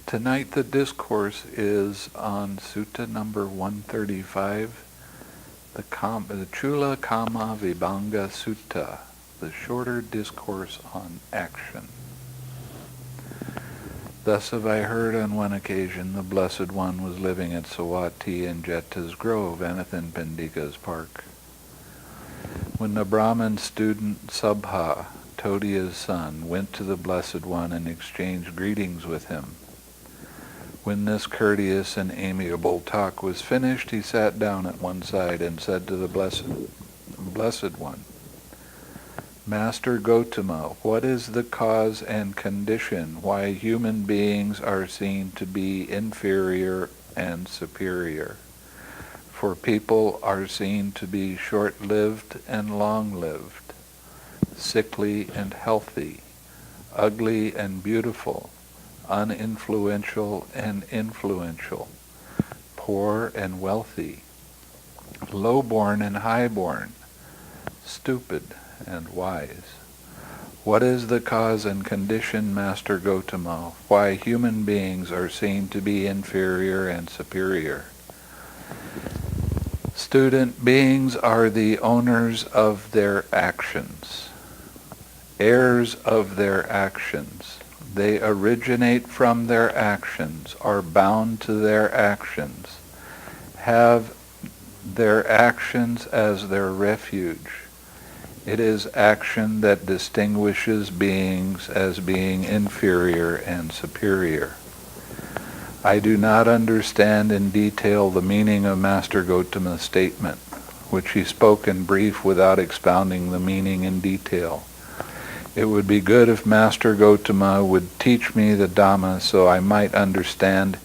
Tonight the discourse is on Sutta number 135, the Chula Kama Vibhanga Sutta, the shorter discourse on action. Thus have I heard on one occasion the Blessed One was living at Sawati in Jeta's Grove, Anaheim Pendika's park, when the Brahmin student Sabha, Todia's son, went to the Blessed One and exchanged greetings with him. When this courteous and amiable talk was finished, he sat down at one side and said to the Blessed One, Master Gotama, what is the cause and condition why human beings are seen to be inferior and superior? For people are seen to be short-lived and long-lived, sickly and healthy, ugly and beautiful, uninfluential and influential, poor and wealthy, low-born and high-born, stupid and wise. What is the cause and condition, Master Gotama, why human beings are seen to be inferior and superior? Student, beings are the owners of their actions, heirs of their actions. They originate from their actions, are bound to their actions, have their actions as their refuge. It is action that distinguishes beings as being inferior and superior. I do not understand in detail the meaning of Master Gotama's statement, which he spoke in brief without expounding the meaning in detail. It would be good if Master Gotama would teach me the Dhamma so I might understand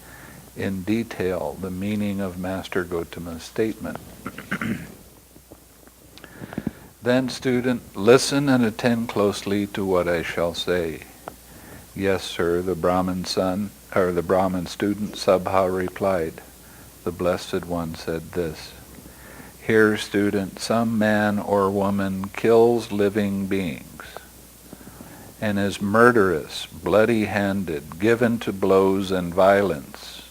in detail the meaning of Master Gotama's statement. Then, student, listen and attend closely to what I shall say. Yes, sir, the Brahmin student Sabha replied. The Blessed One said this, Here, student, some man or woman kills living beings and is murderous, bloody-handed, given to blows and violence,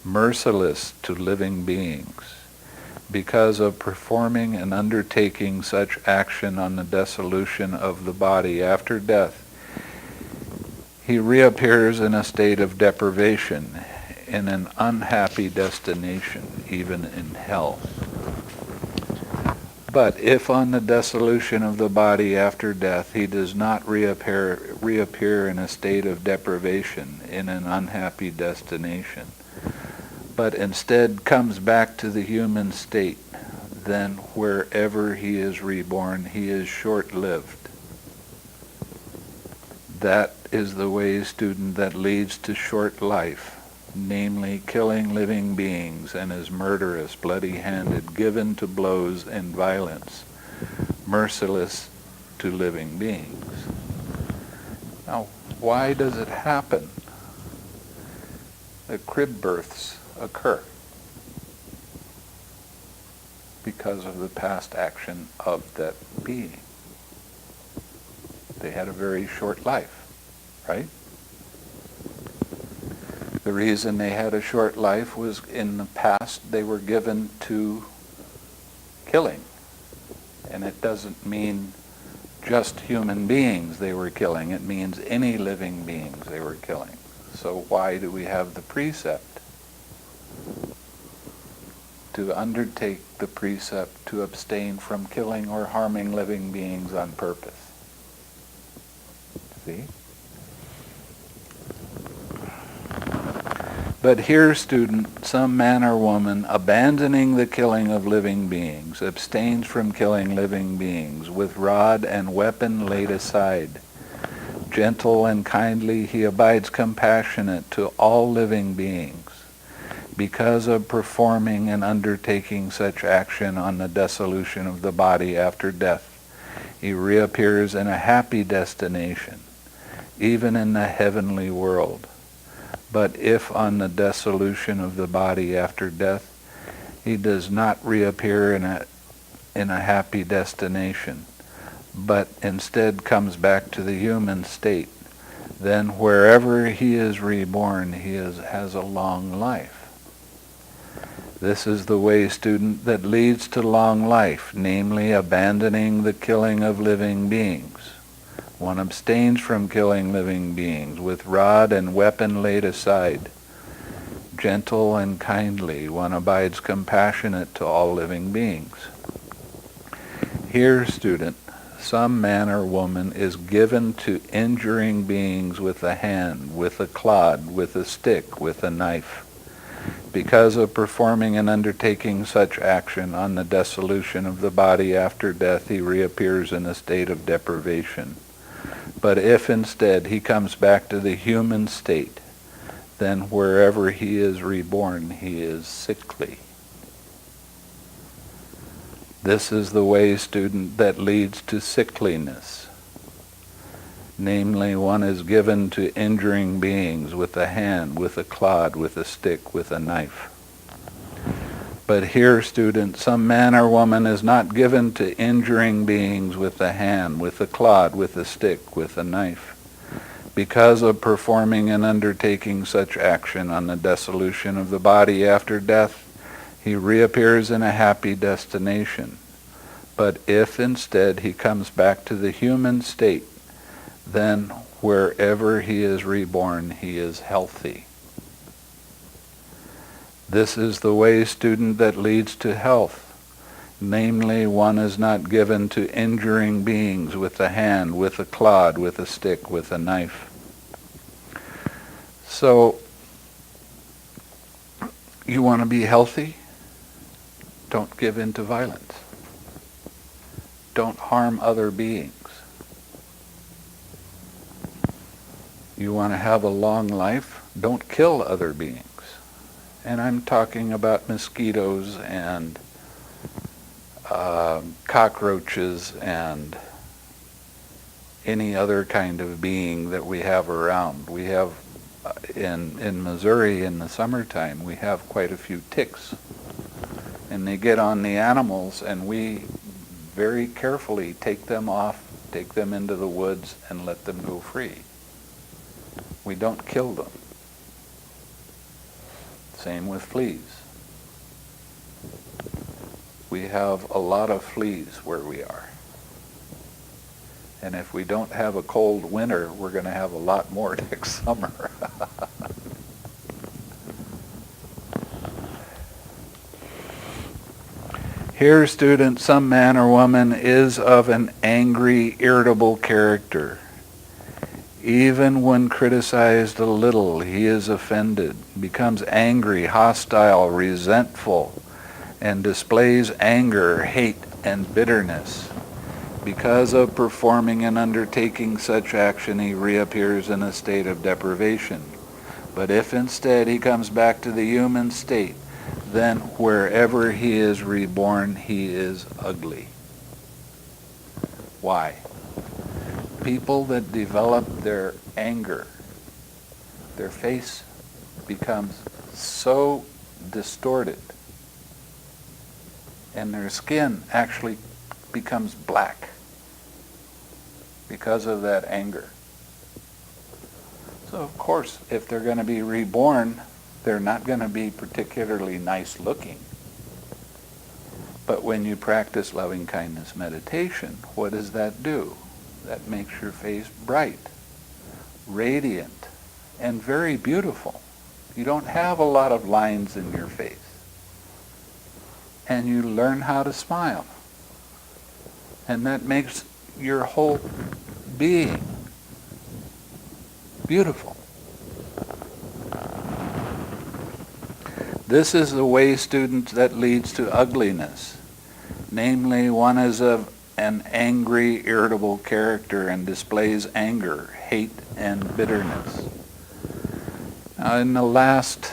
merciless to living beings. Because of performing and undertaking such action on the dissolution of the body after death, he reappears in a state of deprivation, in an unhappy destination, even in hell. But if on the dissolution of the body after death he does not reappear in a state of deprivation, in an unhappy destination, but instead comes back to the human state, then wherever he is reborn, he is short-lived. That is the way, student, that leads to short life, namely killing living beings and is murderous, bloody-handed, given to blows and violence, merciless to living beings. Now, why does it happen that crib births occur? Because of the past action of that being. They had a very short life, right? The reason they had a short life was in the past they were given to killing. And it doesn't mean just human beings they were killing. It means any living beings they were killing. So why do we have the precept? To undertake the precept to abstain from killing or harming living beings on purpose. See? But here, student, some man or woman, abandoning the killing of living beings, abstains from killing living beings, with rod and weapon laid aside. Gentle and kindly, he abides compassionate to all living beings. Because of performing and undertaking such action on the dissolution of the body after death, he reappears in a happy destination, even in the heavenly world. But if on the dissolution of the body after death, he does not reappear in a happy destination, but instead comes back to the human state, then wherever he is reborn, has a long life. This is the way, student, that leads to long life, namely abandoning the killing of living beings. One abstains from killing living beings, with rod and weapon laid aside. Gentle and kindly, one abides compassionate to all living beings. Here, student, some man or woman is given to injuring beings with a hand, with a clod, with a stick, with a knife. Because of performing and undertaking such action on the dissolution of the body after death, he reappears in a state of deprivation. But if instead he comes back to the human state, then wherever he is reborn, he is sickly. This is the way, student, that leads to sickliness. Namely, one is given to injuring beings with a hand, with a clod, with a stick, with a knife. But here, student, some man or woman is not given to injuring beings with a hand, with a clod, with a stick, with a knife. Because of performing and undertaking such action on the dissolution of the body after death, he reappears in a happy destination. But if instead he comes back to the human state, then wherever he is reborn, he is healthy. This is the way, student, that leads to health. Namely, one is not given to injuring beings with a hand, with a clod, with a stick, with a knife. So, you want to be healthy? Don't give in to violence. Don't harm other beings. You want to have a long life? Don't kill other beings. And I'm talking about mosquitoes and cockroaches and any other kind of being that we have around. We have, in Missouri in the summertime, we have quite a few ticks. And they get on the animals, and we very carefully take them off, take them into the woods, and let them go free. We don't kill them. Same with fleas. We have a lot of fleas where we are. And if we don't have a cold winter, we're going to have a lot more next summer. Here, student, some man or woman is of an angry, irritable character. Even when criticized a little, he is offended, becomes angry, hostile, resentful, and displays anger, hate, and bitterness. Because of performing and undertaking such action, he reappears in a state of deprivation. But if instead he comes back to the human state, then wherever he is reborn, he is ugly. Why? People that develop their anger, their face becomes so distorted, and their skin actually becomes black because of that anger. So of course, if they're going to be reborn, they're not going to be particularly nice looking. But when you practice loving kindness meditation, what does that do? That makes your face bright, radiant, and very beautiful. You don't have a lot of lines in your face. And you learn how to smile. And that makes your whole being beautiful. This is the way, students, that leads to ugliness. Namely, one is of an angry, irritable character and displays anger, hate, and bitterness. Now, in the last,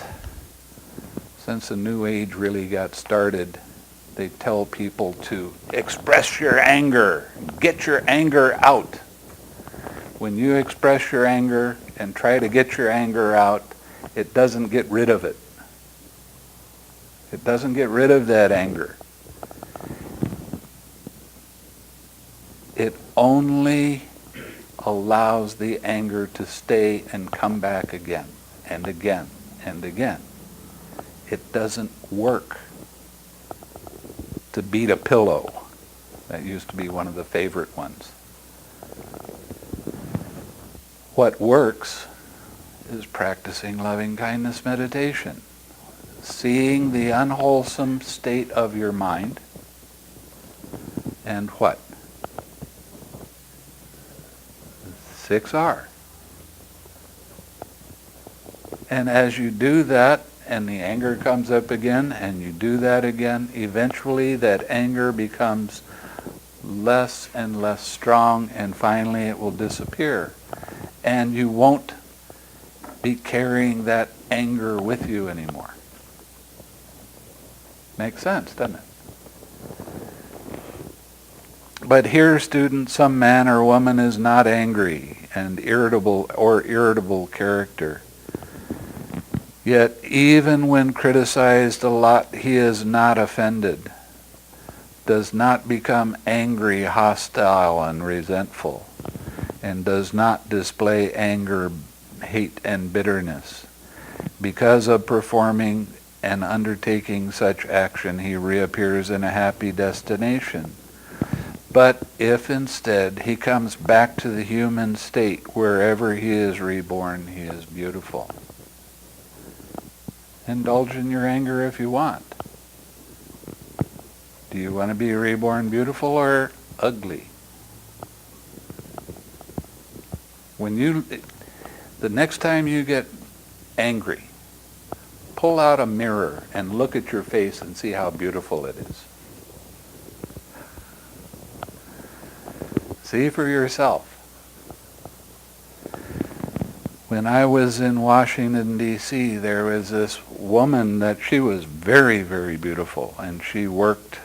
since the New Age really got started, they tell people to express your anger, get your anger out. When you express your anger and try to get your anger out, it doesn't get rid of it. It doesn't get rid of that anger. It only allows the anger to stay and come back again and again and again. It doesn't work to beat a pillow. That used to be one of the favorite ones. What works is practicing loving-kindness meditation, seeing the unwholesome state of your mind, and what? 6R. And as you do that, and the anger comes up again, and you do that again, eventually that anger becomes less and less strong, and finally it will disappear. And you won't be carrying that anger with you anymore. Makes sense, doesn't it? But here, students, some man or woman is not angry and irritable character. Yet even when criticized a lot, he is not offended, does not become angry, hostile, and resentful, and does not display anger, hate, and bitterness. Because of performing and undertaking such action, he reappears in a happy destination. But if instead he comes back to the human state, wherever he is reborn, he is beautiful. Indulge in your anger if you want. Do you want to be reborn beautiful or ugly? The next time you get angry, pull out a mirror and look at your face and see how beautiful it is. See for yourself. When I was in Washington, D.C., there was this woman that she was very, very beautiful, and she worked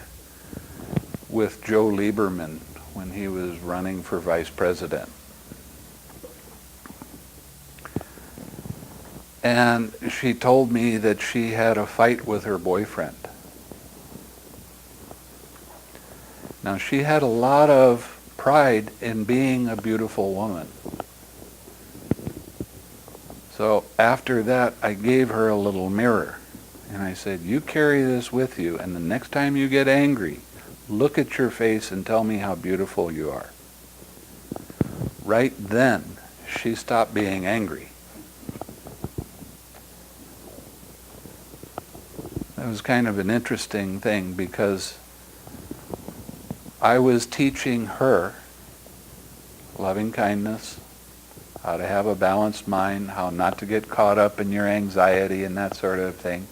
with Joe Lieberman when he was running for vice president. And she told me that she had a fight with her boyfriend. Now, she had a lot of pride in being a beautiful woman. So after that, I gave her a little mirror. And I said, you carry this with you, and the next time you get angry, look at your face and tell me how beautiful you are. Right then, she stopped being angry. That was kind of an interesting thing, because I was teaching her loving kindness, how to have a balanced mind, how not to get caught up in your anxiety and that sort of thing.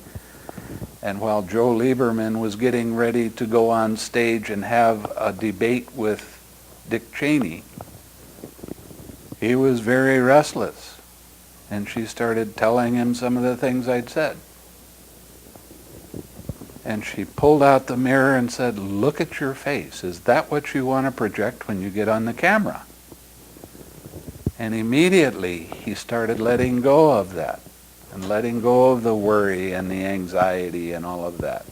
And while Joe Lieberman was getting ready to go on stage and have a debate with Dick Cheney, he was very restless. And she started telling him some of the things I'd said. And she pulled out the mirror and said, look at your face. Is that what you want to project when you get on the camera? And immediately he started letting go of that, and letting go of the worry and the anxiety and all of that.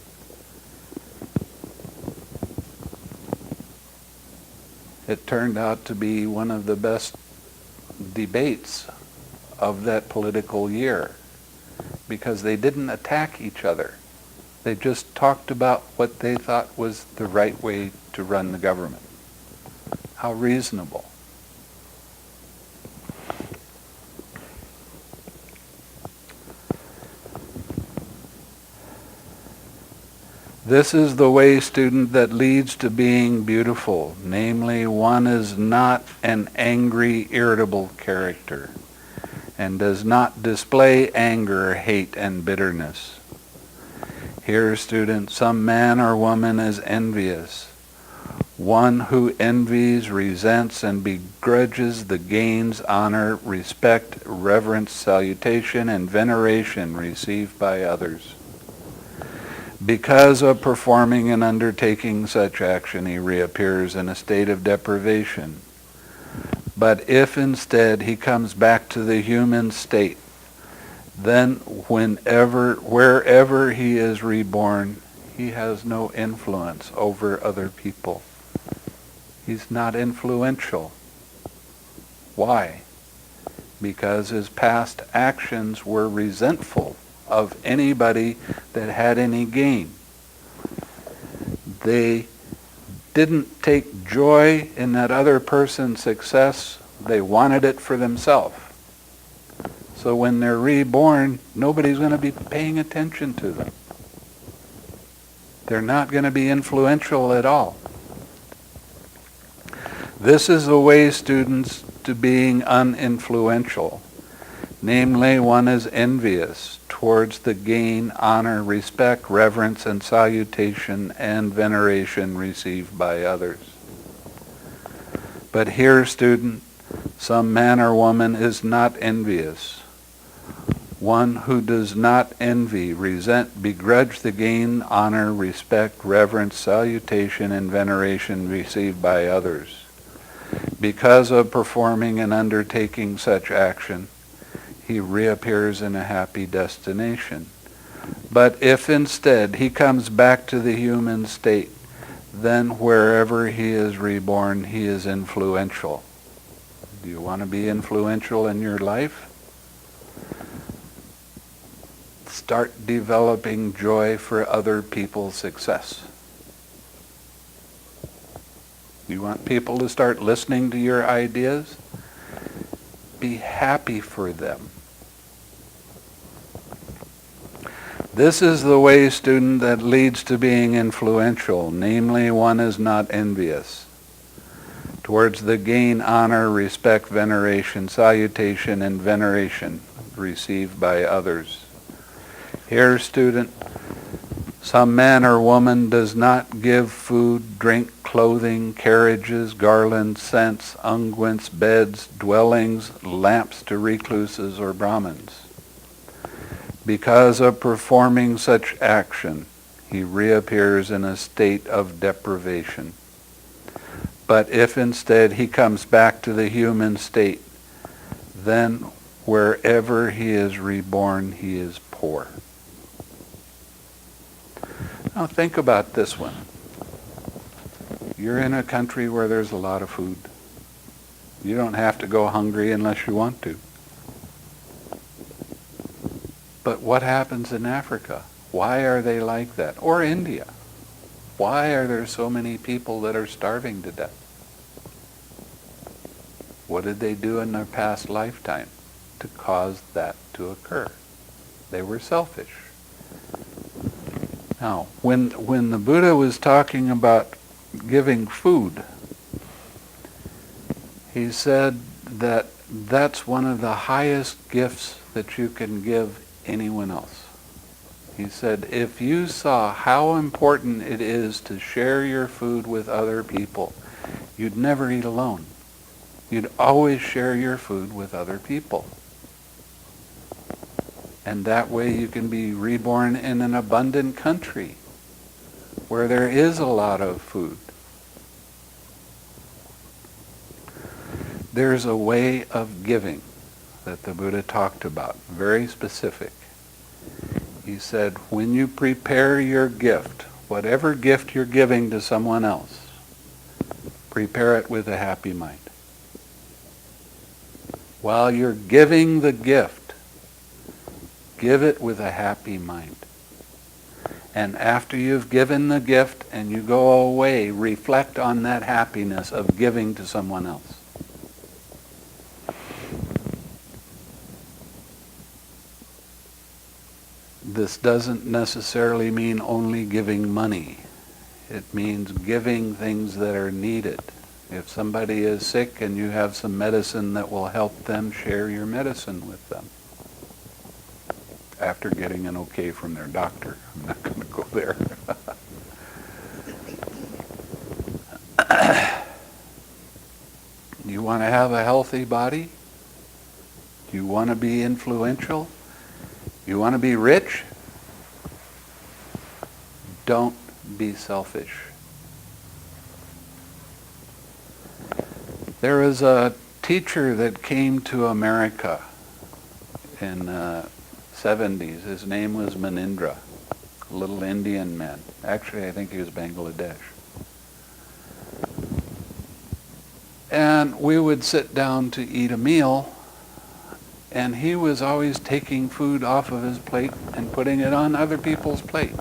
It turned out to be one of the best debates of that political year, because they didn't attack each other. They just talked about what they thought was the right way to run the government. How reasonable. This is the way, student, that leads to being beautiful. Namely, one is not an angry, irritable character, and does not display anger, hate, and bitterness. Here, student, some man or woman is envious. One who envies, resents, and begrudges the gains, honor, respect, reverence, salutation, and veneration received by others. Because of performing and undertaking such action, he reappears in a state of deprivation. But if instead he comes back to the human state, then wherever he is reborn, he has no influence over other people. He's not influential. Why? Because his past actions were resentful of anybody that had any gain. They didn't take joy in that other person's success. They wanted it for themselves. So when they're reborn, nobody's going to be paying attention to them. They're not going to be influential at all. This is the way, students, to being uninfluential. Namely, one is envious towards the gain, honor, respect, reverence, and salutation and veneration received by others. But here, student, some man or woman is not envious. One who does not envy, resent, begrudge the gain, honor, respect, reverence, salutation, and veneration received by others. Because of performing and undertaking such action, he reappears in a happy destination. But if instead he comes back to the human state, then wherever he is reborn, he is influential. Do you want to be influential in your life? Start developing joy for other people's success. You want people to start listening to your ideas? Be happy for them. This is the way, student, that leads to being influential. Namely, one is not envious towards the gain, honor, respect, veneration, salutation, and veneration received by others. Here, student, some man or woman does not give food, drink, clothing, carriages, garlands, scents, unguents, beds, dwellings, lamps to recluses or Brahmins. Because of performing such action, he reappears in a state of deprivation. But if instead he comes back to the human state, then wherever he is reborn, he is poor. Now think about this one. You're in a country where there's a lot of food. You don't have to go hungry unless you want to. But what happens in Africa? Why are they like that? Or India? Why are there so many people that are starving to death? What did they do in their past lifetime to cause that to occur? They were selfish. Now, when the Buddha was talking about giving food, he said that that's one of the highest gifts that you can give anyone else. He said, if you saw how important it is to share your food with other people, you'd never eat alone. You'd always share your food with other people. And that way you can be reborn in an abundant country where there is a lot of food. There's a way of giving that the Buddha talked about, very specific. He said, when you prepare your gift, whatever gift you're giving to someone else, prepare it with a happy mind. While you're giving the gift, give it with a happy mind. And after you've given the gift and you go away, reflect on that happiness of giving to someone else. This doesn't necessarily mean only giving money. It means giving things that are needed. If somebody is sick and you have some medicine that will help them, share your medicine with them. After getting an okay from their doctor. I'm not going to go there. You want to have a healthy body? You want to be influential? You want to be rich? Don't be selfish. There was a teacher that came to America in 70s. His name was Manindra, a little Indian man. Actually, I think he was Bangladesh. And we would sit down to eat a meal, and he was always taking food off of his plate and putting it on other people's plate.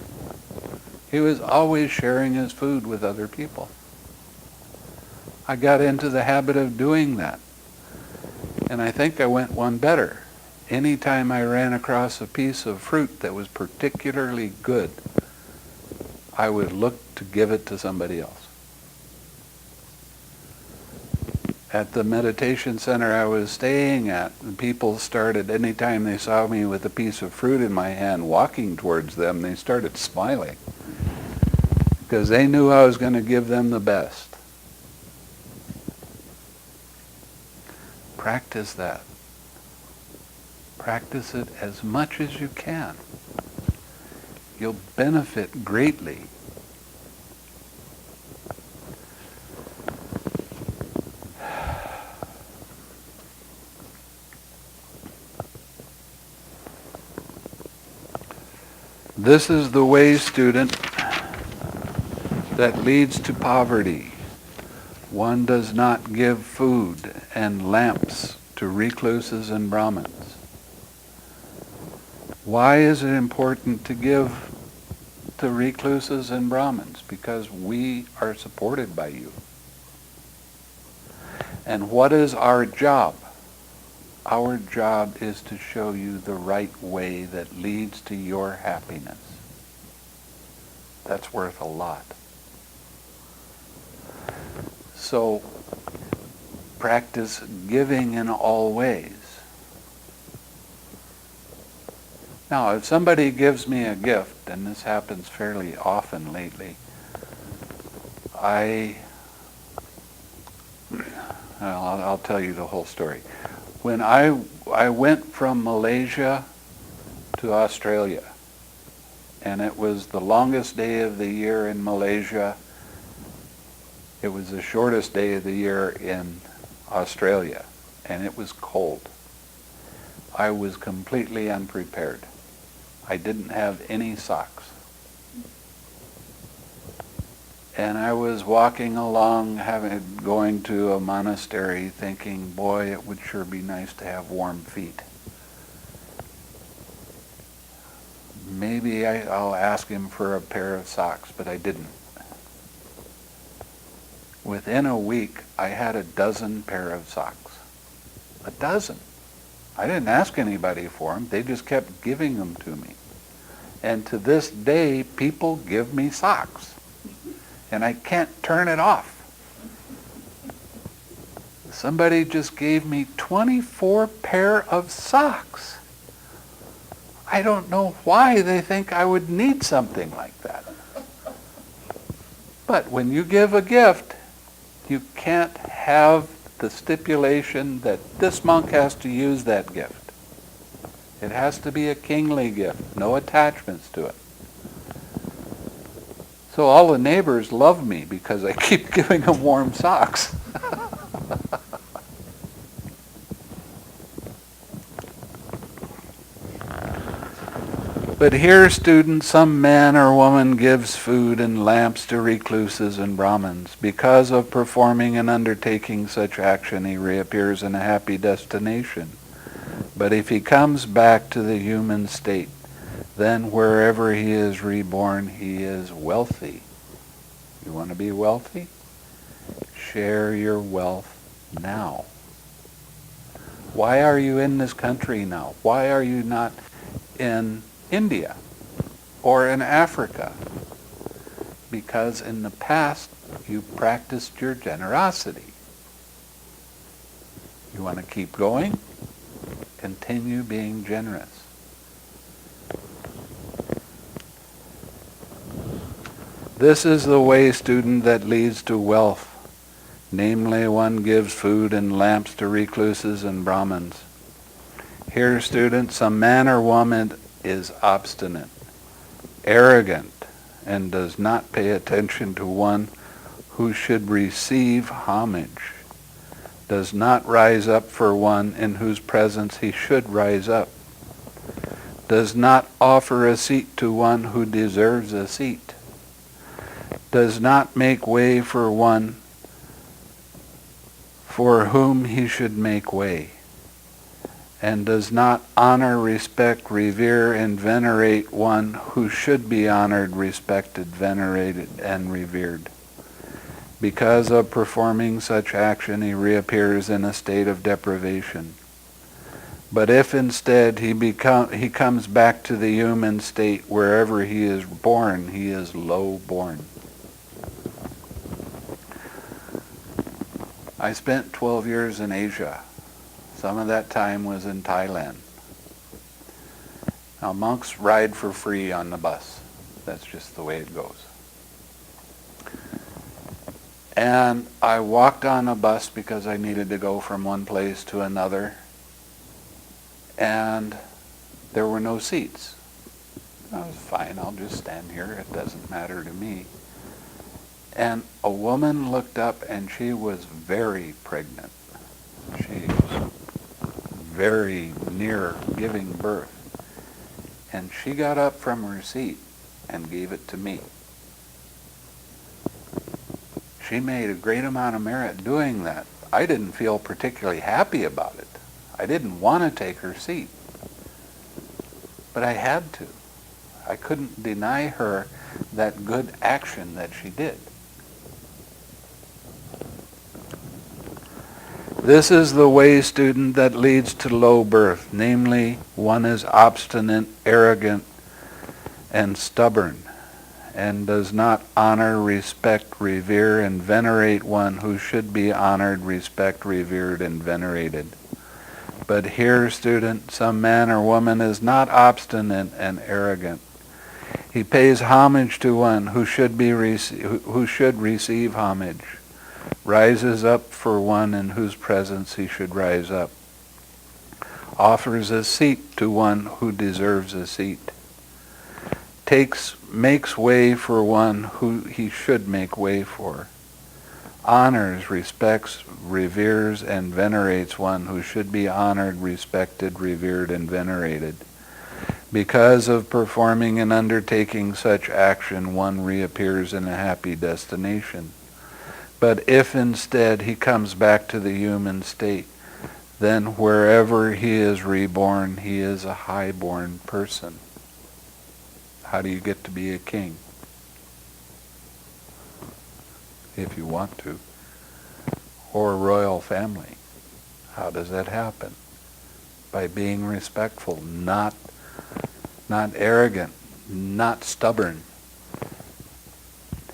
He was always sharing his food with other people. I got into the habit of doing that. And I think I went one better. Anytime I ran across a piece of fruit that was particularly good, I would look to give it to somebody else. At the meditation center I was staying at, people started, anytime they saw me with a piece of fruit in my hand walking towards them, they started smiling. Because they knew I was going to give them the best. Practice that. Practice it as much as you can. You'll benefit greatly. This is the way, student, that leads to poverty. One does not give food and lamps to recluses and Brahmins. Why is it important to give to recluses and Brahmins? Because we are supported by you. And what is our job? Our job is to show you the right way that leads to your happiness. That's worth a lot. So, practice giving in all ways. Now, if somebody gives me a gift, and this happens fairly often lately, I'll tell you the whole story. When I went from Malaysia to Australia, and it was the longest day of the year in Malaysia. It was the shortest day of the year in Australia, and it was cold. I was completely unprepared. I didn't have any socks. And I was walking along, going to a monastery, thinking, boy, it would sure be nice to have warm feet. Maybe I'll ask him for a pair of socks, but I didn't. Within a week, I had a dozen pair of socks. A dozen. I didn't ask anybody for them. They just kept giving them to me. And to this day, people give me socks. And I can't turn it off. Somebody just gave me 24 pair of socks. I don't know why they think I would need something like that. But when you give a gift, you can't have the stipulation that this monk has to use that gift. It has to be a kingly gift, no attachments to it. So all the neighbors love me because I keep giving them warm socks. But here, students, some man or woman gives food and lamps to recluses and Brahmins. Because of performing and undertaking such action, he reappears in a happy destination. But if he comes back to the human state, then wherever he is reborn, he is wealthy. You want to be wealthy? Share your wealth now. Why are you in this country now? Why are you not in India or in Africa? Because in the past you practiced your generosity. You want to keep going? Continue being generous. This is the way, student, that leads to wealth. Namely, one gives food and lamps to recluses and Brahmins. Here, student, some man or woman is obstinate, arrogant, and does not pay attention to one who should receive homage, does not rise up for one in whose presence he should rise up, does not offer a seat to one who deserves a seat, does not make way for one for whom he should make way, and does not honor, respect, revere, and venerate one who should be honored, respected, venerated, and revered. Because of performing such action, he reappears in a state of deprivation. But if instead he comes back to the human state, wherever he is born, he is low born. I spent 12 years in Asia. Some of that time was in Thailand. Now, monks ride for free on the bus. That's just the way it goes. And I walked on a bus because I needed to go from one place to another. And there were no seats. I was fine, I'll just stand here. It doesn't matter to me. And a woman looked up, and she was very pregnant. She was very near giving birth. And she got up from her seat and gave it to me. She made a great amount of merit doing that. I didn't feel particularly happy about it. I didn't want to take her seat. But I had to. I couldn't deny her that good action that she did. This is the way, student, that leads to low birth. Namely, one is obstinate, arrogant, and stubborn, and does not honor, respect, revere, and venerate one who should be honored, respect, revered, and venerated. But here, student, some man or woman is not obstinate and arrogant. He pays homage to one who should receive homage, rises up for one in whose presence he should rise up, offers a seat to one who deserves a seat, makes way for one who he should make way for, honors, respects, reveres, and venerates one who should be honored, respected, revered, and venerated. Because of performing and undertaking such action, one reappears in a happy destination. But if instead he comes back to the human state, then wherever he is reborn, he is a high-born person. How do you get to be a king? If you want to. Or a royal family. How does that happen? By being respectful, not arrogant, not stubborn,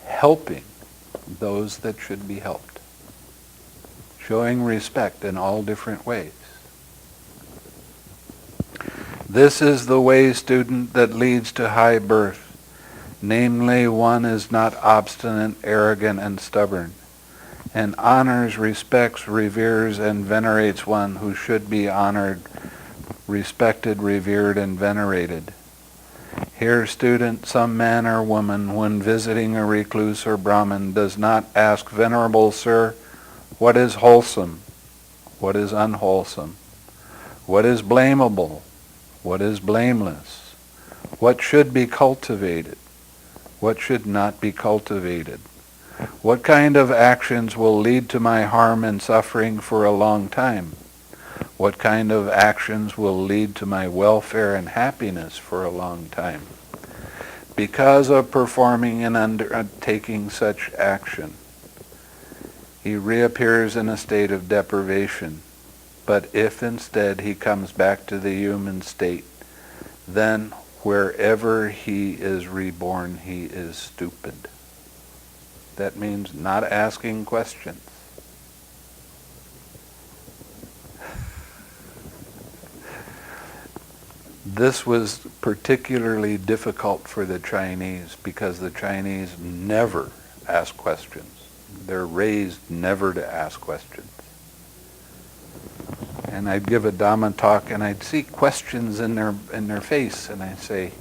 helping those that should be helped, showing respect in all different ways. This is the way, student, that leads to high birth. Namely, one is not obstinate, arrogant, and stubborn, and honors, respects, reveres, and venerates one who should be honored, respected, revered, and venerated. Here, student, some man or woman, when visiting a recluse or Brahmin, does not ask, "Venerable sir, what is wholesome? What is unwholesome? What is blamable? What is blameless? What should be cultivated? What should not be cultivated? What kind of actions will lead to my harm and suffering for a long time? What kind of actions will lead to my welfare and happiness for a long time?" Because of performing and undertaking such action, he reappears in a state of deprivation. But if instead he comes back to the human state, then wherever he is reborn, he is stupid. That means not asking questions. This was particularly difficult for the Chinese because the Chinese never ask questions. They're raised never to ask questions. And I'd give a Dhamma talk and I'd see questions in their face and I'd say,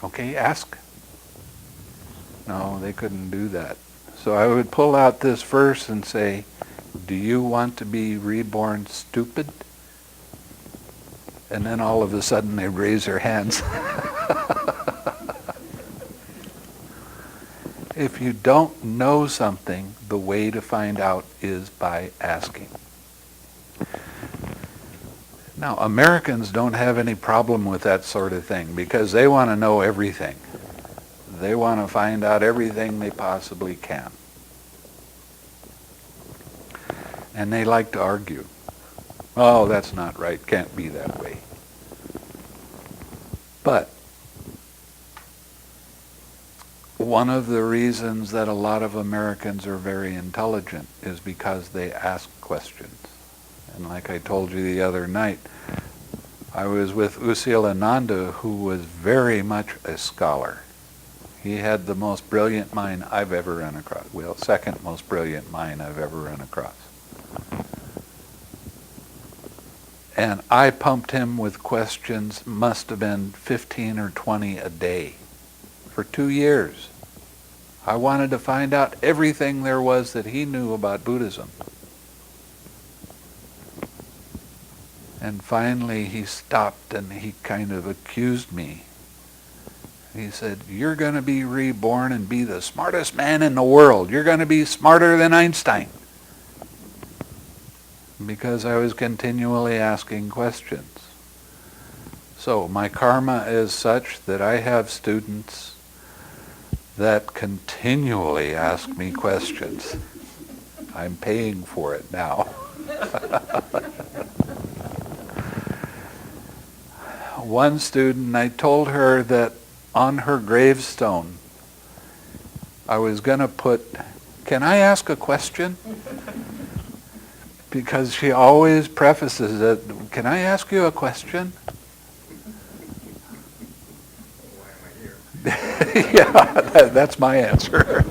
"Okay, ask." No, they couldn't do that. So I would pull out this verse and say, "Do you want to be reborn stupid?" And then all of a sudden they raise their hands. If you don't know something, the way to find out is by asking. Now, Americans don't have any problem with that sort of thing because they want to know everything. They want to find out everything they possibly can. And they like to argue. Oh, that's not right. Can't be that way. But one of the reasons that a lot of Americans are very intelligent is because they ask questions. And like I told you the other night, I was with Usil Ananda, who was very much a scholar. He had the most brilliant mind I've ever run across. Well, second most brilliant mind I've ever run across. And I pumped him with questions, must have been 15 or 20 a day, for 2 years. I wanted to find out everything there was that he knew about Buddhism. And finally he stopped and he kind of accused me. He said, "You're going to be reborn and be the smartest man in the world. You're going to be smarter than Einstein." Because I was continually asking questions. So my karma is such that I have students that continually ask me questions. I'm paying for it now. One student, I told her that on her gravestone, I was going to put, "Can I ask a question?" Because she always prefaces it, "Can I ask you a question?" Why am I here? Yeah, that's my answer.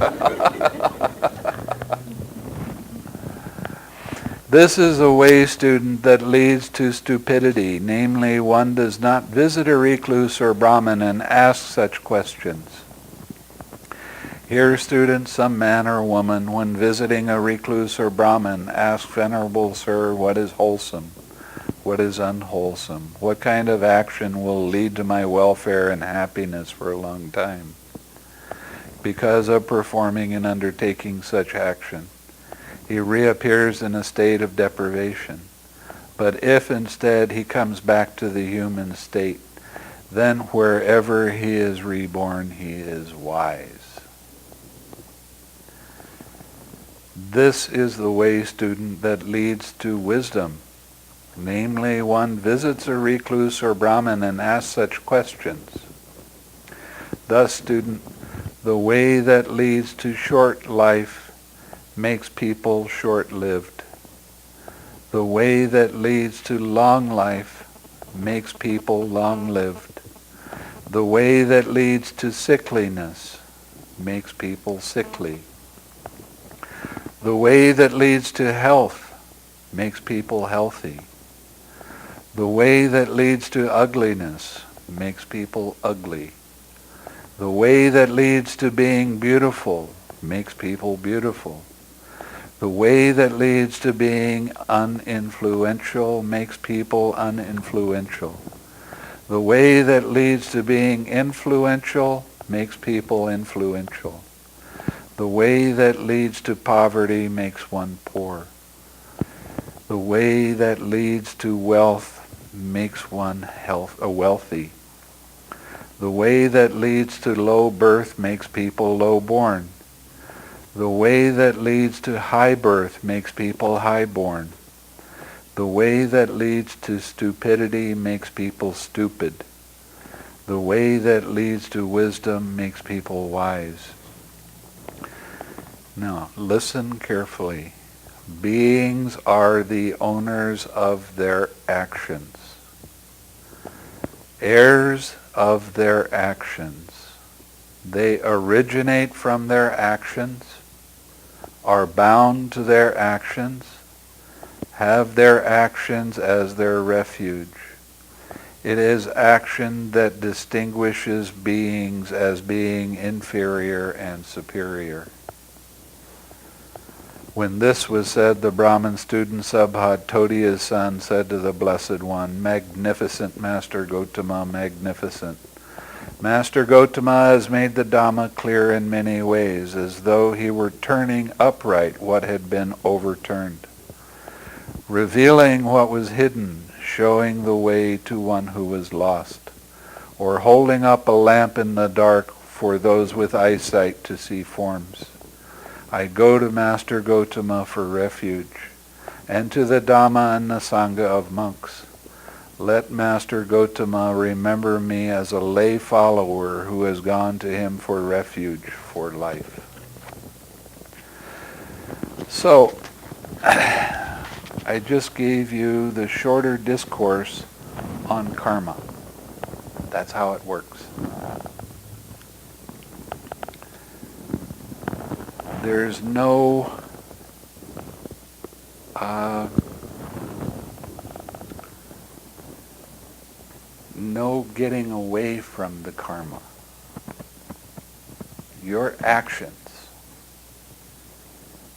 This is a way, student, that leads to stupidity. Namely, one does not visit a recluse or Brahmin and ask such questions. Here, student, some man or woman, when visiting a recluse or Brahmin, asks, "Venerable Sir, what is wholesome? What is unwholesome? What kind of action will lead to my welfare and happiness for a long time?" Because of performing and undertaking such action, he reappears in a state of deprivation. But if instead he comes back to the human state, then wherever he is reborn, he is wise. This is the way, student, that leads to wisdom. Namely, one visits a recluse or Brahmin and asks such questions. Thus, student, the way that leads to short life makes people short-lived. The way that leads to long life makes people long-lived. The way that leads to sickliness makes people sickly. The way that leads to health makes people healthy. The way that leads to ugliness makes people ugly. The way that leads to being beautiful makes people beautiful. The way that leads to being uninfluential makes people uninfluential. The way that leads to being influential makes people influential. The way that leads to poverty makes one poor. The way that leads to wealth makes one wealthy. The way that leads to low birth makes people low born. The way that leads to high birth makes people high born. The way that leads to stupidity makes people stupid. The way that leads to wisdom makes people wise. Now, listen carefully. Beings are the owners of their actions, heirs of their actions. They originate from their actions, are bound to their actions, have their actions as their refuge. It is action that distinguishes beings as being inferior and superior. When this was said, the Brahmin student Subhat, Todia's son, said to the Blessed One, "Magnificent Master Gotama, magnificent. Master Gotama has made the Dhamma clear in many ways, as though he were turning upright what had been overturned, revealing what was hidden, showing the way to one who was lost, or holding up a lamp in the dark for those with eyesight to see forms. I go to Master Gotama for refuge, and to the Dhamma and the Sangha of monks. Let Master Gotama remember me as a lay follower who has gone to him for refuge for life. So, I just gave you the shorter discourse on karma. That's how it works. There's no getting away from the karma. Your actions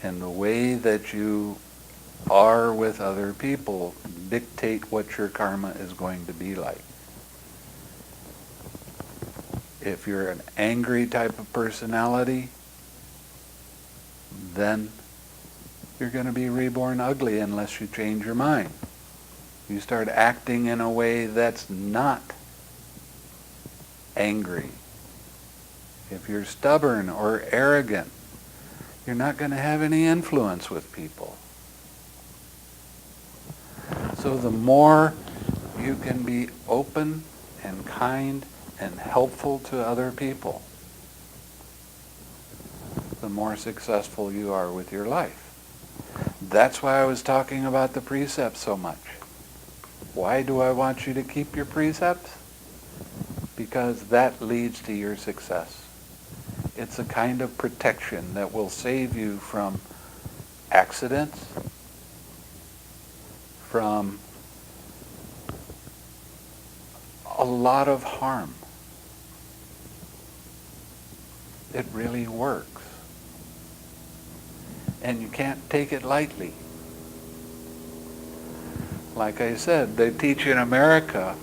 and the way that you are with other people dictate what your karma is going to be like. If you're an angry type of personality, then you're going to be reborn ugly unless you change your mind. You start acting in a way that's not angry. If you're stubborn or arrogant, you're not going to have any influence with people. So the more you can be open and kind and helpful to other people, the more successful you are with your life. That's why I was talking about the precepts so much. Why do I want you to keep your precepts? Because that leads to your success. It's a kind of protection that will save you from accidents, from a lot of harm. It really works. And you can't take it lightly. Like I said, they teach in America,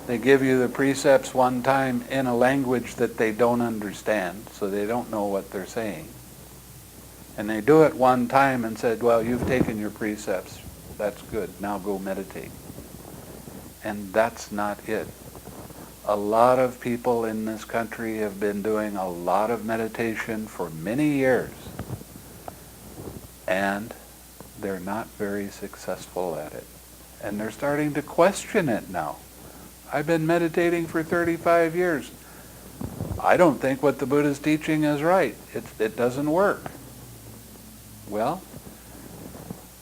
they give you the precepts one time in a language that they don't understand, so they don't know what they're saying. And they do it one time and said, well, you've taken your precepts. That's good. Now go meditate. And that's not it. A lot of people in this country have been doing a lot of meditation for many years, and they're not very successful at it. And they're starting to question it now. I've been meditating for 35 years. I don't think what the Buddha's teaching is right. It doesn't work. Well,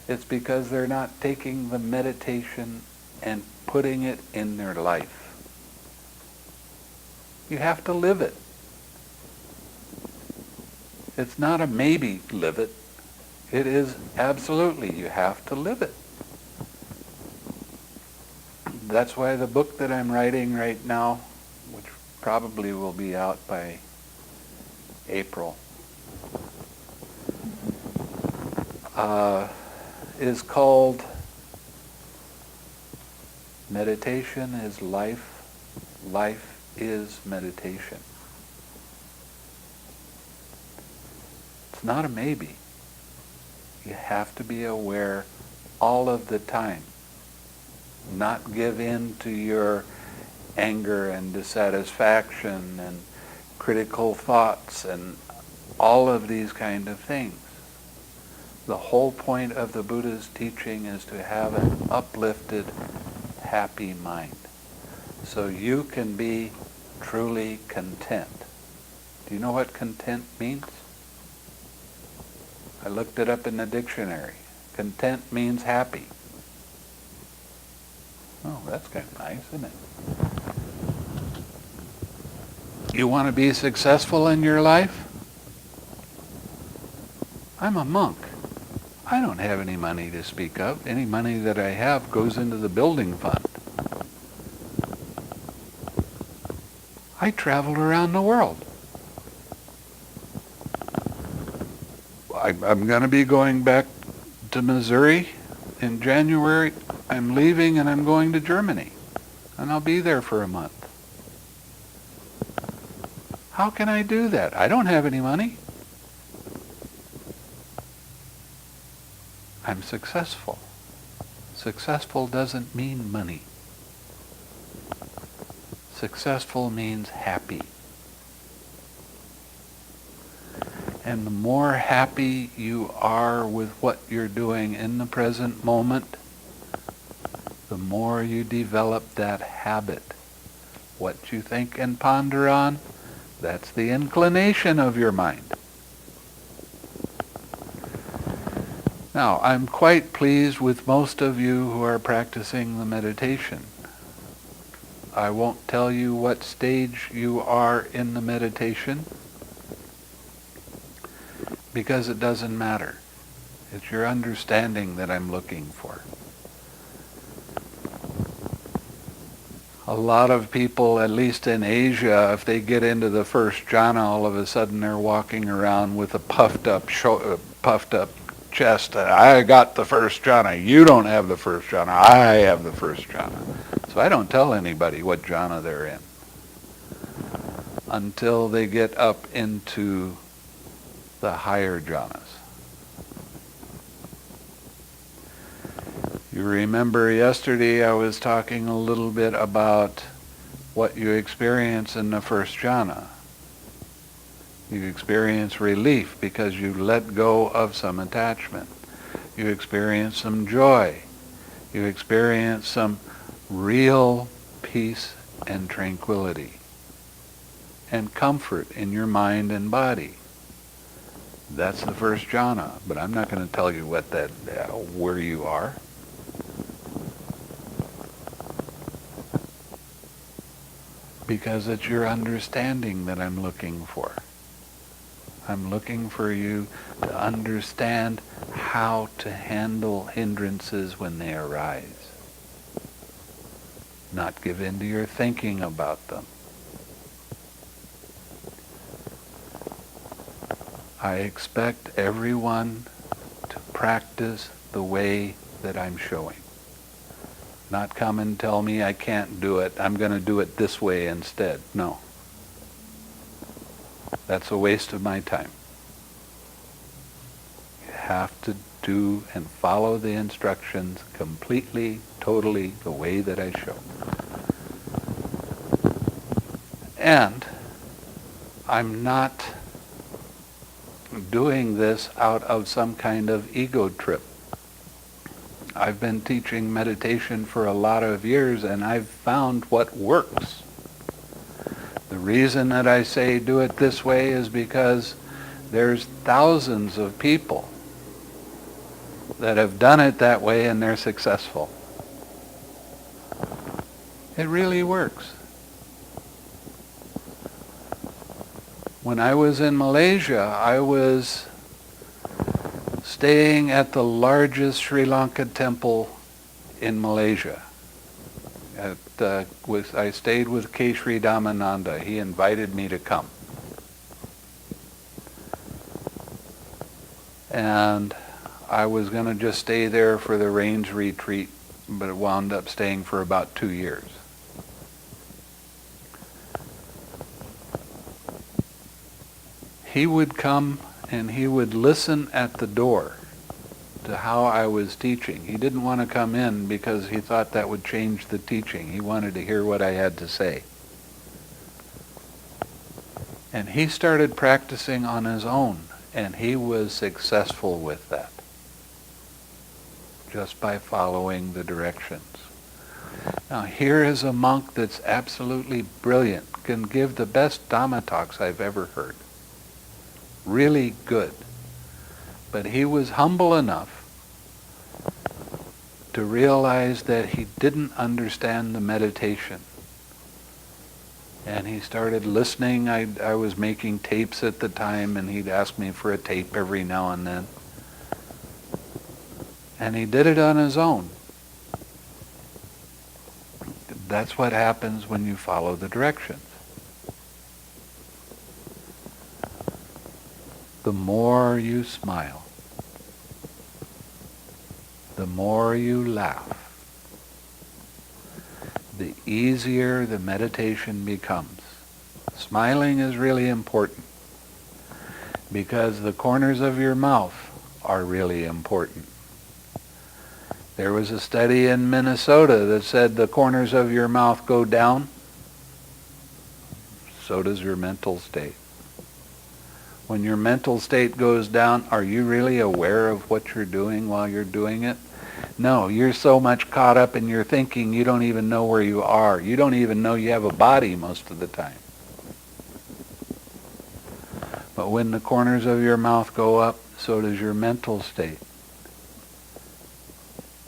it's because they're not taking the meditation and putting it in their life. You have to live it. It's not a maybe live it. It is absolutely, you have to live it. That's why the book that I'm writing right now, which probably will be out by April, is called Meditation is Life, Life is Meditation. It's not a maybe. You have to be aware all of the time. Not give in to your anger and dissatisfaction and critical thoughts and all of these kind of things. The whole point of the Buddha's teaching is to have an uplifted, happy mind, so you can be truly content. Do you know what content means? I looked it up in the dictionary. Content means happy. Oh, that's kind of nice, isn't it? You want to be successful in your life? I'm a monk. I don't have any money to speak of. Any money that I have goes into the building fund. I travel around the world. I'm going to be going back to Missouri in January. I'm leaving and I'm going to Germany. And I'll be there for a month. How can I do that? I don't have any money. I'm successful. Successful doesn't mean money. Successful means happy. And the more happy you are with what you're doing in the present moment, the more you develop that habit. What you think and ponder on, that's the inclination of your mind. Now, I'm quite pleased with most of you who are practicing the meditation. I won't tell you what stage you are in the meditation, because it doesn't matter. It's your understanding that I'm looking for. A lot of people, at least in Asia, if they get into the first jhana, all of a sudden they're walking around with a puffed up chest. I got the first jhana. You don't have the first jhana. I have the first jhana. So I don't tell anybody what jhana they're in until they get up into the higher jhanas. You remember yesterday I was talking a little bit about what you experience in the first jhana. You experience relief because you let go of some attachment. You experience some joy. You experience some real peace and tranquility and comfort in your mind and body. That's the first jhana, but I'm not going to tell you what that where you are. Because it's your understanding that I'm looking for. I'm looking for you to understand how to handle hindrances when they arise. Not give in to your thinking about them. I expect everyone to practice the way that I'm showing. Not come and tell me I can't do it. I'm going to do it this way instead. No. That's a waste of my time. You have to do and follow the instructions completely, totally, the way that I show. And I'm not doing this out of some kind of ego trip. I've been teaching meditation for a lot of years, and I've found what works. The reason that I say do it this way is because there's thousands of people that have done it that way and they're successful. It really works. When I was in Malaysia, I was staying at the largest Sri Lanka temple in Malaysia. I stayed with K. Sri Dhammananda. He invited me to come. And I was going to just stay there for the rains retreat, but it wound up staying for about 2 years. He would come and he would listen at the door to how I was teaching. He didn't want to come in because he thought that would change the teaching. He wanted to hear what I had to say. And he started practicing on his own, and he was successful with that, just by following the directions. Now here is a monk that's absolutely brilliant, can give the best Dhamma talks I've ever heard. Really good. But he was humble enough to realize that he didn't understand the meditation. And he started listening. I was making tapes at the time, and he'd ask me for a tape every now and then. And he did it on his own. That's what happens when you follow the directions. The more you smile, the more you laugh, the easier the meditation becomes. Smiling is really important because the corners of your mouth are really important. There was a study in Minnesota that said the corners of your mouth go down, so does your mental state. When your mental state goes down, are you really aware of what you're doing while you're doing it? No, you're so much caught up in your thinking you don't even know where you are. You don't even know you have a body most of the time. But when the corners of your mouth go up, so does your mental state.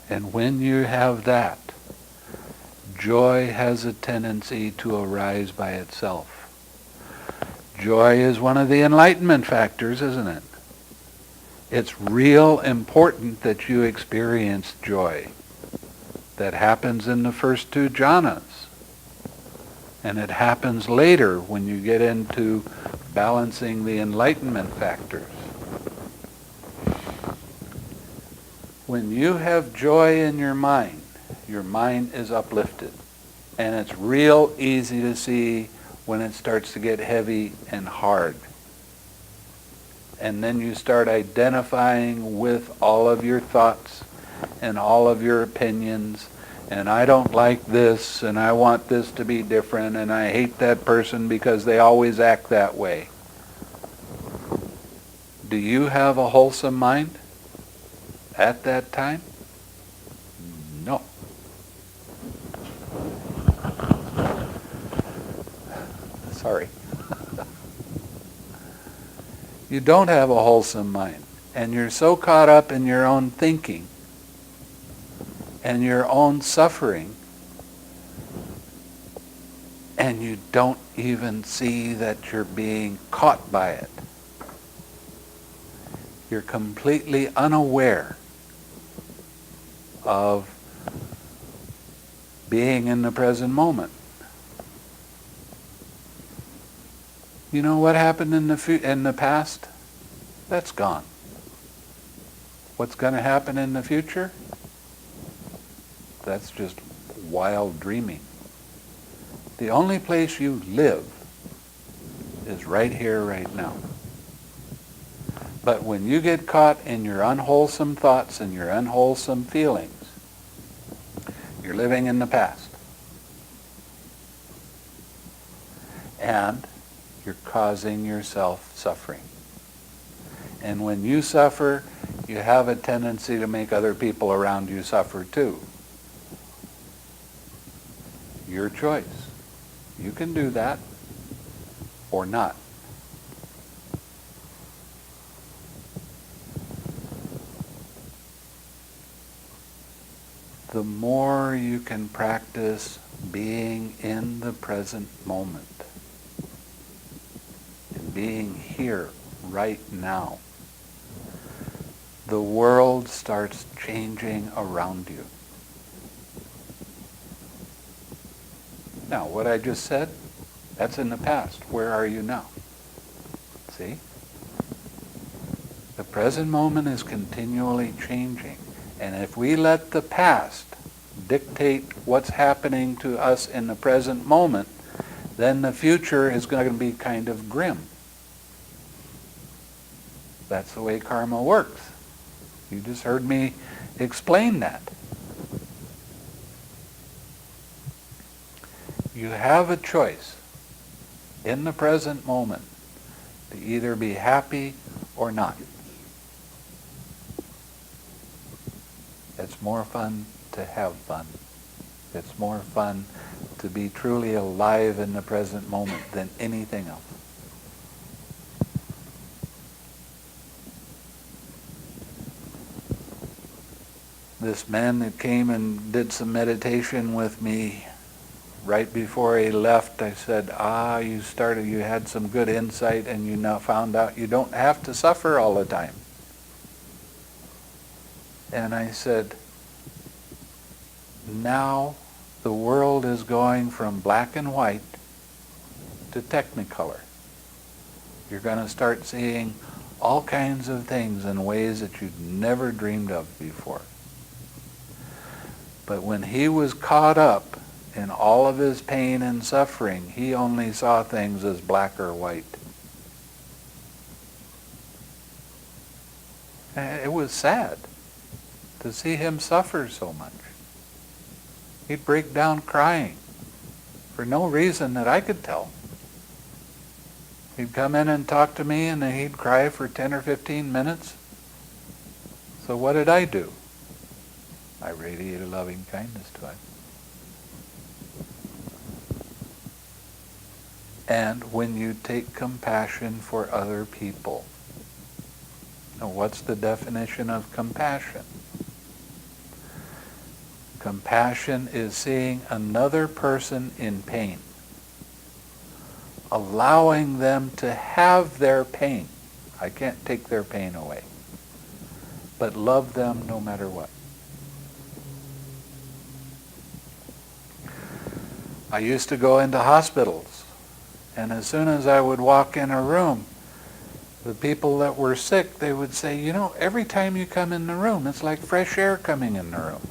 And when you have that, joy has a tendency to arise by itself. Joy is one of the enlightenment factors, isn't it? It's real important that you experience joy. That happens in the first two jhanas. And it happens later when you get into balancing the enlightenment factors. When you have joy in your mind is uplifted. And it's real easy to see when it starts to get heavy and hard. And then you start identifying with all of your thoughts and all of your opinions. And I don't like this, and I want this to be different, and I hate that person because they always act that way. Do you have a wholesome mind at that time? No. Sorry. You don't have a wholesome mind. And you're so caught up in your own thinking and your own suffering, and you don't even see that you're being caught by it. You're completely unaware of being in the present moment. You know what happened in the past? That's gone. What's going to happen in the future? That's just wild dreaming. The only place you live is right here, right now. But when you get caught in your unwholesome thoughts and your unwholesome feelings, you're living in the past. And you're causing yourself suffering. And when you suffer, you have a tendency to make other people around you suffer too. Your choice. You can do that or not. The more you can practice being in the present moment, and being here right now, the world starts changing around you. Now, what I just said, that's in the past. Where are you now? See? The present moment is continually changing. And if we let the past dictate what's happening to us in the present moment, then the future is going to be kind of grim. That's the way karma works. You just heard me explain that. You have a choice in the present moment to either be happy or not. It's more fun to have fun. It's more fun to be truly alive in the present moment than anything else. This man that came and did some meditation with me, right before he left, I said, you had some good insight, and you now found out you don't have to suffer all the time. And I said, now the world is going from black and white to technicolor. You're going to start seeing all kinds of things in ways that you'd never dreamed of before. But when he was caught up In all of his pain and suffering, he only saw things as black or white. And it was sad to see him suffer so much. He'd break down crying for no reason that I could tell. He'd come in and talk to me, and then he'd cry for 10 or 15 minutes. So what did I do? I radiated loving kindness to him. And when you take compassion for other people, now what's the definition of compassion? Compassion is seeing another person in pain, allowing them to have their pain. I can't take their pain away, but love them no matter what. I used to go into hospitals, and as soon as I would walk in a room, the people that were sick, they would say, you know, every time you come in the room, it's like fresh air coming in the room.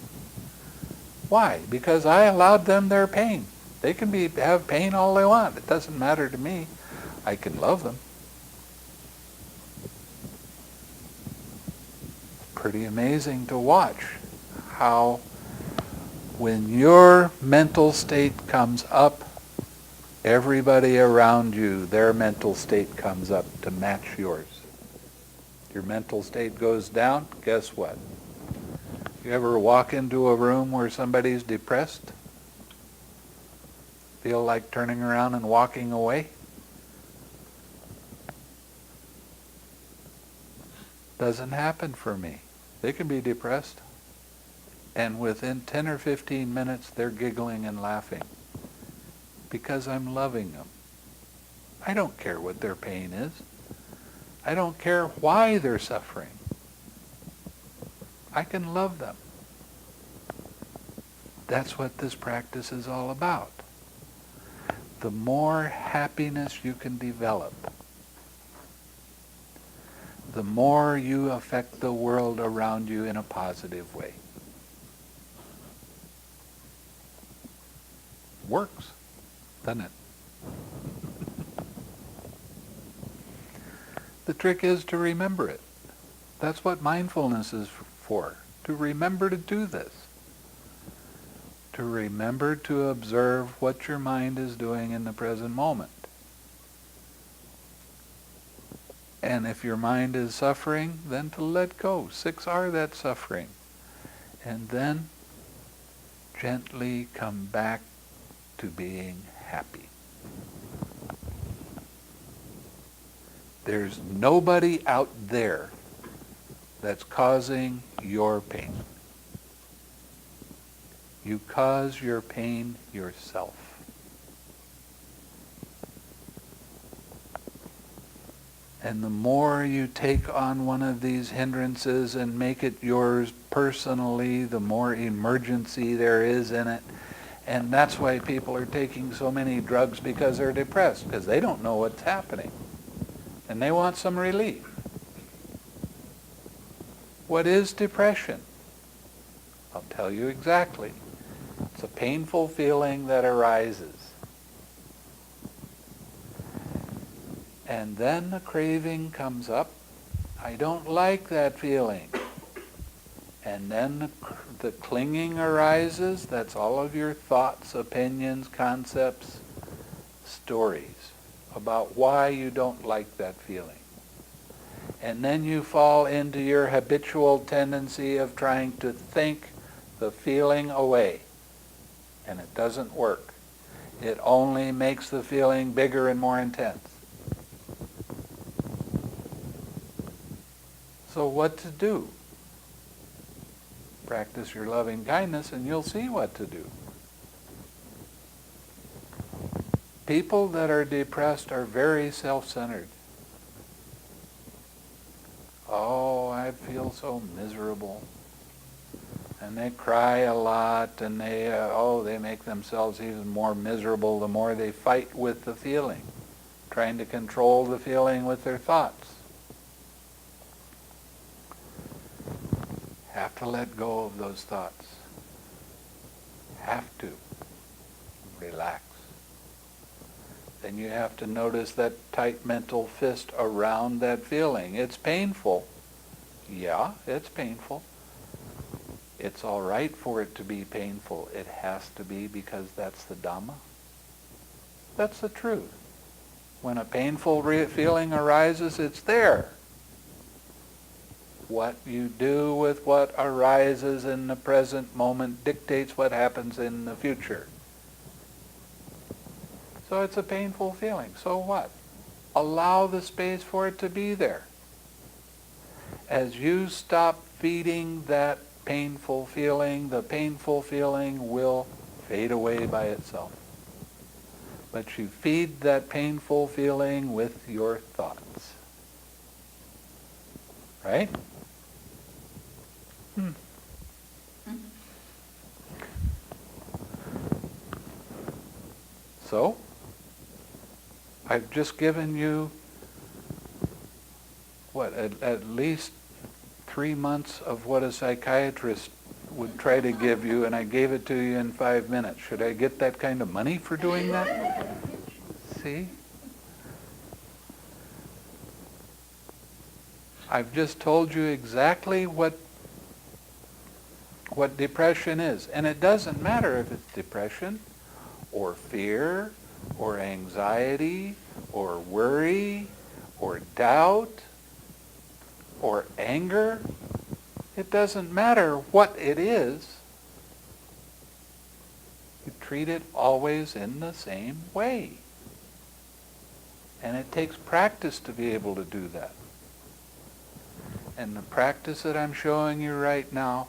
Why? Because I allowed them their pain. They can have pain all they want. It doesn't matter to me. I can love them. Pretty amazing to watch how when your mental state comes up, everybody around you, their mental state comes up to match yours. Your mental state goes down, guess what? You ever walk into a room where somebody's depressed? Feel like turning around and walking away? Doesn't happen for me. They can be depressed, and within 10 or 15 minutes they're giggling and laughing because I'm loving them. I don't care what their pain is. I don't care why they're suffering. I can love them. That's what this practice is all about. The more happiness you can develop, the more you affect the world around you in a positive way. Works, doesn't it? The trick is to remember it. That's what mindfulness is for, to remember to do this. To remember to observe what your mind is doing in the present moment. And if your mind is suffering, then to let go. 6R that suffering. And then gently come back to being happy. There's nobody out there that's causing your pain. You cause your pain yourself. And the more you take on one of these hindrances and make it yours personally, the more emergency there is in it. And that's why people are taking so many drugs, because they're depressed, because they don't know what's happening. And they want some relief. What is depression? I'll tell you exactly. It's a painful feeling that arises. And then the craving comes up. I don't like that feeling. And then the clinging arises. That's all of your thoughts, opinions, concepts, stories about why you don't like that feeling. And then you fall into your habitual tendency of trying to think the feeling away. And it doesn't work. It only makes the feeling bigger and more intense. So what to do? Practice your loving kindness and you'll see what to do. People that are depressed are very self-centered. Oh, I feel so miserable. And they cry a lot, and they make themselves even more miserable the more they fight with the feeling, trying to control the feeling with their thoughts. Have to let go of those thoughts. Have to. relax. Then you have to notice that tight mental fist around that feeling. It's painful. Yeah, it's painful. It's all right for it to be painful. It has to be, because that's the Dhamma. That's the truth. When a painful feeling arises, it's there. What you do with what arises in the present moment dictates what happens in the future. So it's a painful feeling. So what? Allow the space for it to be there. As you stop feeding that painful feeling, the painful feeling will fade away by itself. But you feed that painful feeling with your thoughts. Right? So, I've just given you, at least 3 months of what a psychiatrist would try to give you, and I gave it to you in 5 minutes. Should I get that kind of money for doing that? See? I've just told you exactly what depression is. And it doesn't matter if it's depression, or fear, or anxiety, or worry, or doubt, or anger. It doesn't matter what it is. You treat it always in the same way. And it takes practice to be able to do that. And the practice that I'm showing you right now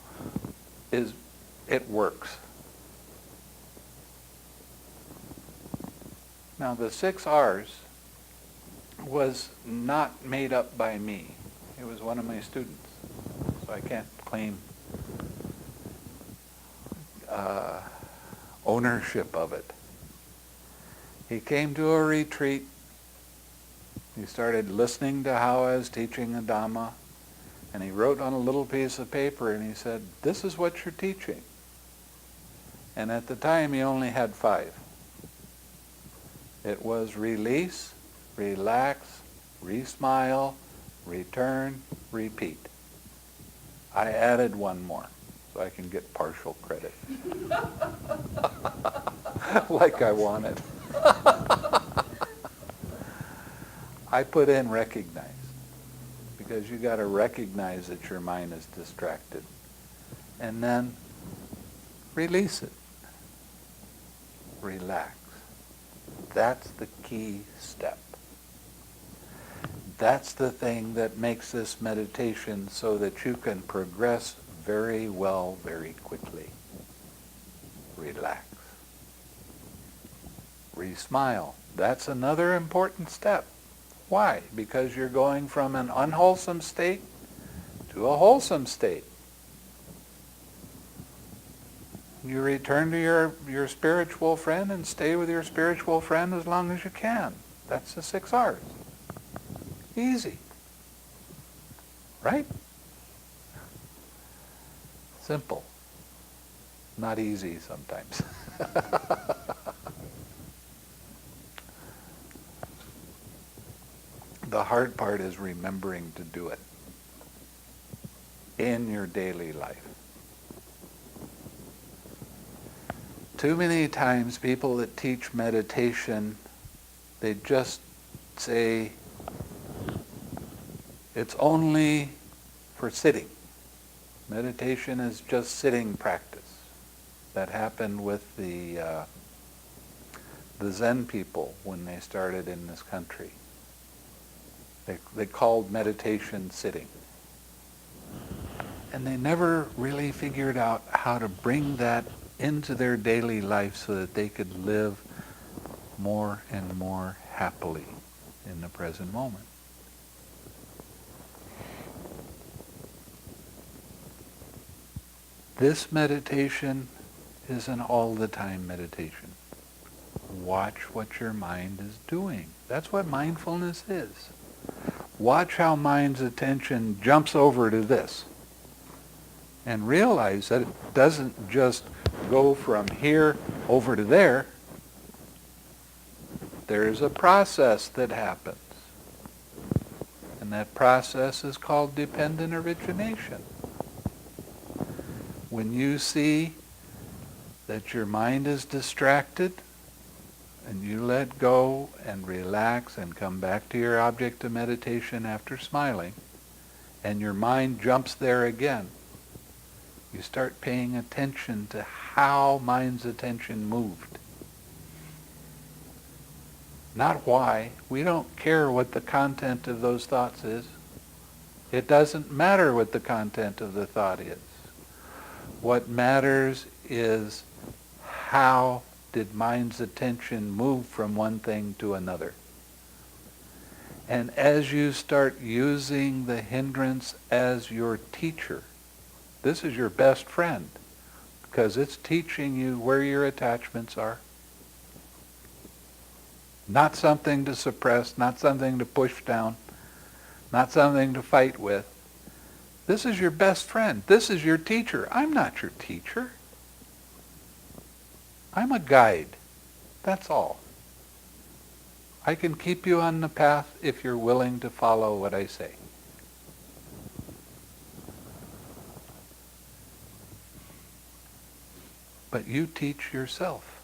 it works. Now the 6 R's was not made up by me. It was one of my students. So I can't claim ownership of it. He came to a retreat. He started listening to how I was teaching the Dhamma. And he wrote on a little piece of paper and he said, "This is what you're teaching." And at the time he only had 5. It was release, relax, re-smile, return, repeat. I added one more so I can get partial credit. Like I wanted. I put in recognize. Because you got to recognize that your mind is distracted. And then release it. Relax. That's the key step. That's the thing that makes this meditation so that you can progress very well, very quickly. Relax. Re-smile. That's another important step. Why? Because you're going from an unwholesome state to a wholesome state. You return to your spiritual friend and stay with your spiritual friend as long as you can. That's the 6 R's. Easy. Right? Simple. Not easy sometimes. The hard part is remembering to do it in your daily life. Too many times people that teach meditation, they just say it's only for sitting. Meditation is just sitting practice. That happened with the Zen people when they started in this country. They called meditation sitting. And they never really figured out how to bring that into their daily life so that they could live more and more happily in the present moment. This meditation is an all-the-time meditation. Watch what your mind is doing. That's what mindfulness is. Watch how mind's attention jumps over to this. And realize that it doesn't just go from here over to there. there's a process that happens. And that process is called dependent origination. When you see that your mind is distracted, and you let go and relax and come back to your object of meditation after smiling, and your mind jumps there again, you start paying attention to how mind's attention moved. Not why. We don't care what the content of those thoughts is. It doesn't matter what the content of the thought is. What matters is how did mind's attention move from one thing to another. And as you start using the hindrance as your teacher, this is your best friend, because it's teaching you where your attachments are. Not something to suppress, not something to push down, not something to fight with. This is your best friend. This is your teacher. I'm not your teacher. I'm a guide. That's all. I can keep you on the path if you're willing to follow what I say. But you teach yourself.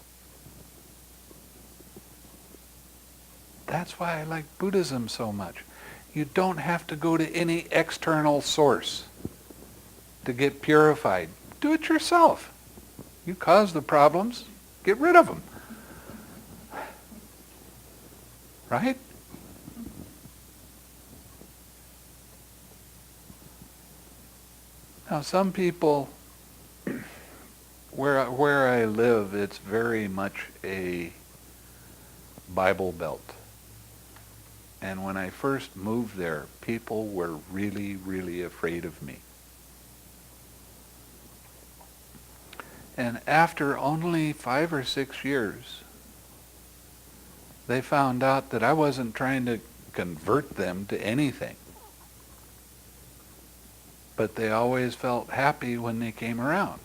That's why I like Buddhism so much. You don't have to go to any external source to get purified. Do it yourself. You cause the problems, get rid of them. Right? Now some people, where I live, it's very much a Bible belt. And when I first moved there, people were really, really afraid of me. And after only 5 or 6 years, they found out that I wasn't trying to convert them to anything. But they always felt happy when they came around.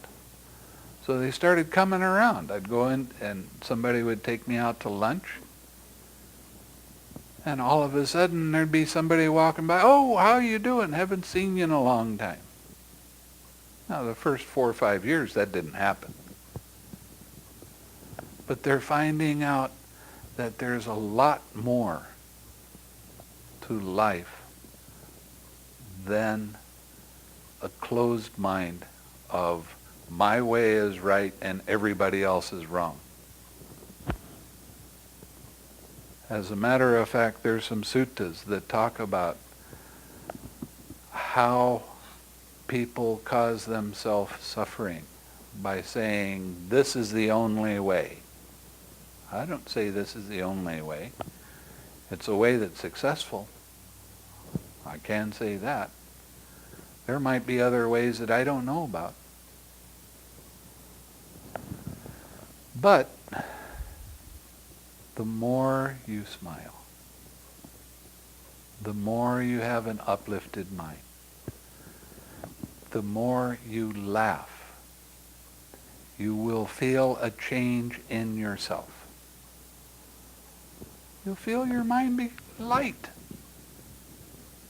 So they started coming around. I'd go in and somebody would take me out to lunch. And all of a sudden there'd be somebody walking by, "Oh, how you doing? Haven't seen you in a long time." Now the first 4 or 5 years that didn't happen. But they're finding out that there's a lot more to life than a closed mind of my way is right and everybody else is wrong. As a matter of fact, there's some suttas that talk about how people cause themselves suffering by saying, this is the only way. I don't say this is the only way. It's a way that's successful. I can say that. There might be other ways that I don't know about. But the more you smile, the more you have an uplifted mind, the more you laugh, you will feel a change in yourself. You'll feel your mind be light,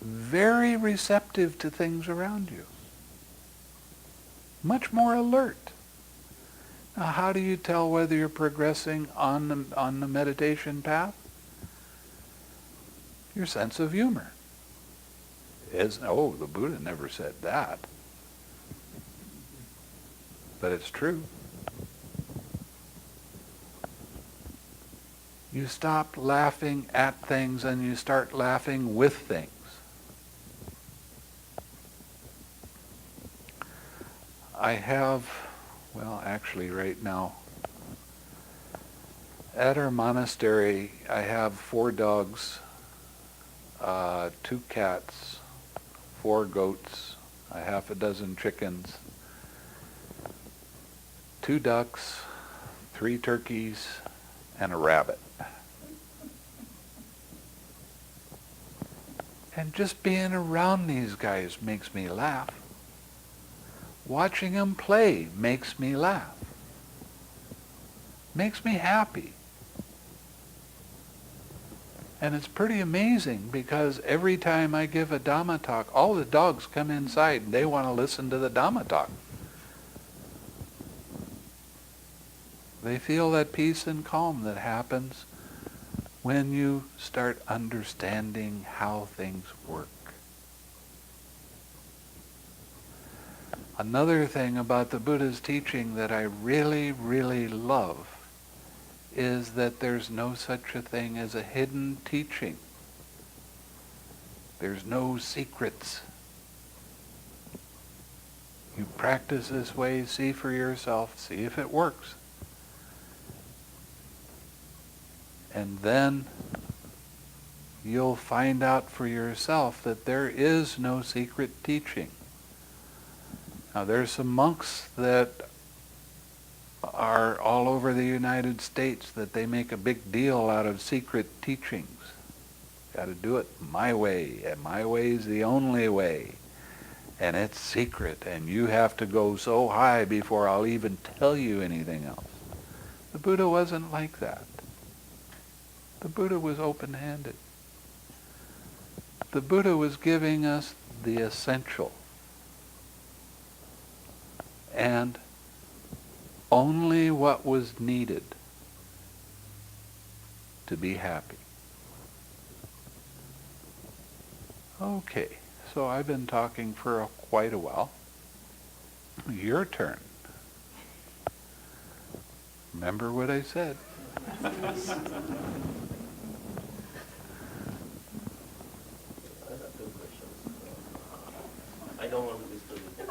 very receptive to things around you, much more alert. Now, how do you tell whether you're progressing on the meditation path? Your sense of humor. The Buddha never said that. But it's true. You stop laughing at things and you start laughing with things. I have, actually right now, at our monastery, I have 4 dogs, 2 cats, 4 goats, a half a dozen chickens, 2 ducks, 3 turkeys, and a rabbit. And just being around these guys makes me laugh. Watching them play makes me laugh. Makes me happy. And it's pretty amazing because every time I give a Dhamma talk, all the dogs come inside and they want to listen to the Dhamma talk. They feel that peace and calm that happens when you start understanding how things work. Another thing about the Buddha's teaching that I really, really love is that there's no such a thing as a hidden teaching. There's no secrets. You practice this way, see for yourself, see if it works. And then you'll find out for yourself that there is no secret teaching. Now there's some monks that are all over the United States that they make a big deal out of secret teachings. Got to do it my way, and my way is the only way. And it's secret, and you have to go so high before I'll even tell you anything else. The Buddha wasn't like that. The Buddha was open-handed. The Buddha was giving us the essential. And only what was needed to be happy. Okay, so I've been talking for quite a while. Your turn. Remember what I said. I have two questions. I don't want to disturb you.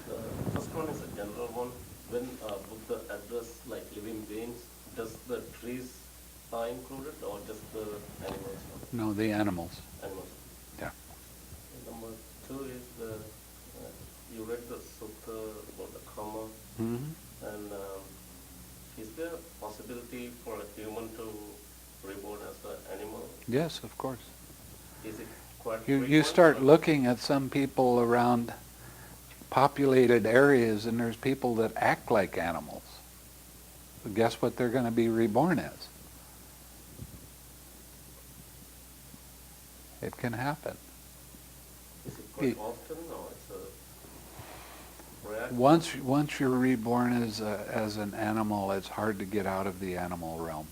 The first one is a general one. When Buddha address like living beings, does the trees are included or just the animals? No, the animals. Animals. Yeah. And number two is the you read the sutta about the karma, and is there a possibility for a human to reborn as an animal? Yes, of course. Is it quite You frequent, start or- looking at some people around populated areas and there's people that act like animals. So guess what they're going to be reborn as? It can happen. Is it quite It- often, or it's a rare? Once you're reborn as an animal, it's hard to get out of the animal realm.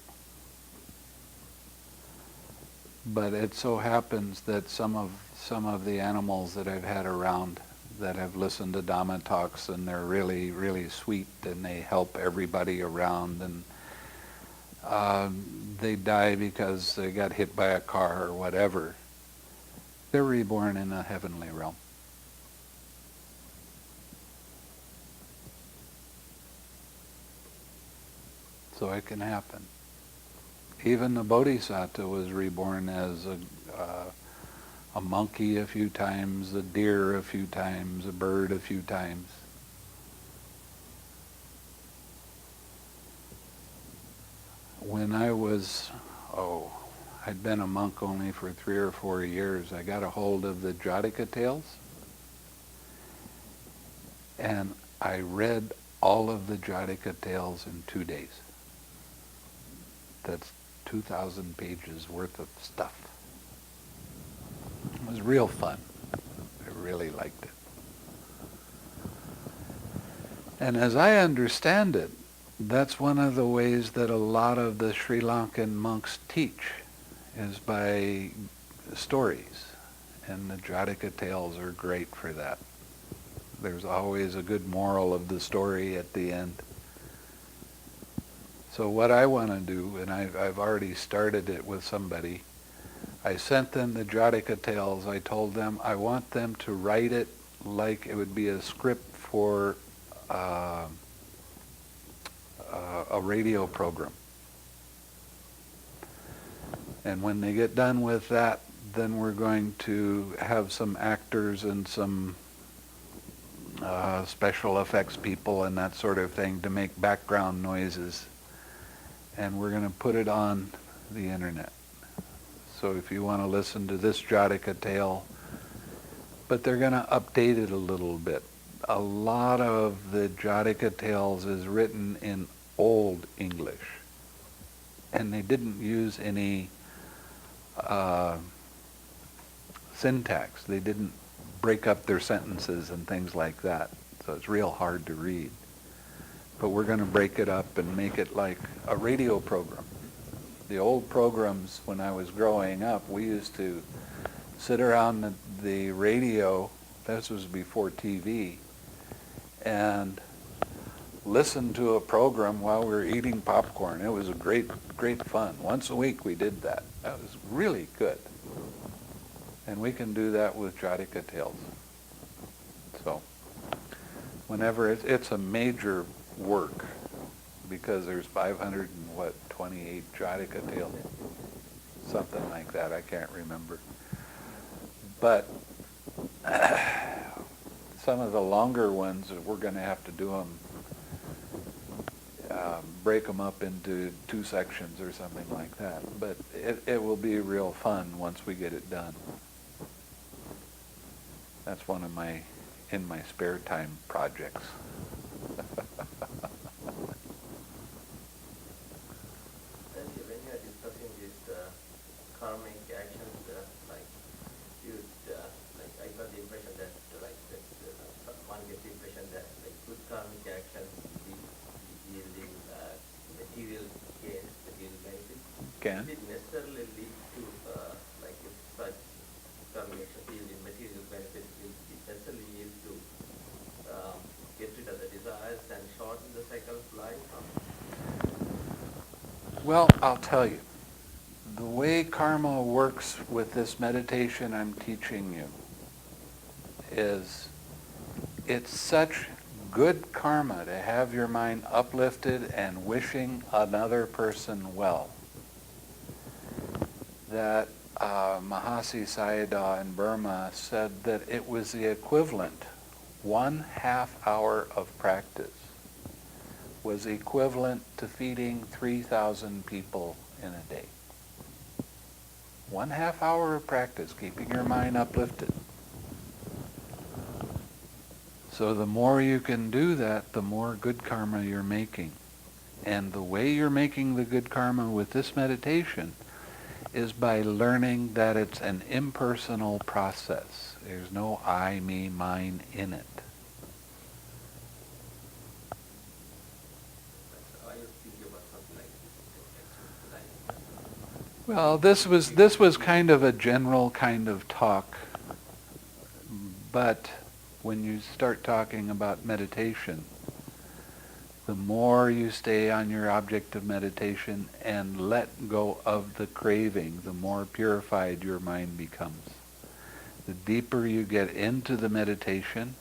But it so happens that some of the animals that I've had around that have listened to Dhamma talks, and they're really, really sweet, and they help everybody around, and they die because they got hit by a car or whatever. They're reborn in a heavenly realm. So it can happen. Even the Bodhisattva was reborn as a monkey a few times, a deer a few times, a bird a few times. When I was, I'd been a monk only for 3 or 4 years, I got a hold of the Jataka tales, and I read all of the Jataka tales in 2 days. That's 2,000 pages worth of stuff. It was real fun. I really liked it. And as I understand it, that's one of the ways that a lot of the Sri Lankan monks teach, is by stories. And the Jataka tales are great for that. There's always a good moral of the story at the end. So what I want to do, and I've already started it with somebody, I sent them the Jataka tales. I told them I want them to write it like it would be a script for a radio program. And when they get done with that, then we're going to have some actors and some special effects people and that sort of thing to make background noises. And we're going to put it on the internet. So if you want to listen to this Jataka tale, but they're going to update it a little bit. A lot of the Jataka tales is written in Old English. and they didn't use any syntax. They didn't break up their sentences and things like that. So it's real hard to read. But we're going to break it up and make it like a radio program. The old programs, when I was growing up, we used to sit around the radio, this was before TV, and listen to a program while we were eating popcorn. It was a great fun. Once a week we did that. That was really good. And we can do that with Jataka tales. So, whenever it's a major work, because there's 528 Jataka tales, something like that. I can't remember. But some of the longer ones, we're going to have to do them, break them up into 2 sections or something like that. But it will be real fun once we get it done. That's one of my, in my spare time, projects. When you are discussing these karmic actions, like you, like I got the impression that, like one gets the impression that like good karmic actions yielding material gains, material benefits. Can? It necessarily lead to like if such karmic actions yielding material benefits will necessarily yield to get rid of the desires and shorten the cycle of life. Well, I'll tell you. The way karma works with this meditation I'm teaching you is it's such good karma to have your mind uplifted and wishing another person well that Mahasi Sayadaw in Burma said that it was the equivalent, 1/2 hour of practice was equivalent to feeding 3,000 people in a day. 1/2 hour of practice, keeping your mind uplifted. So the more you can do that, the more good karma you're making. And the way you're making the good karma with this meditation is by learning that it's an impersonal process. There's no I, me, mine in it. Well, this was kind of a general kind of talk, but when you start talking about meditation, the more you stay on your object of meditation and let go of the craving, the more purified your mind becomes. The deeper you get into the meditation,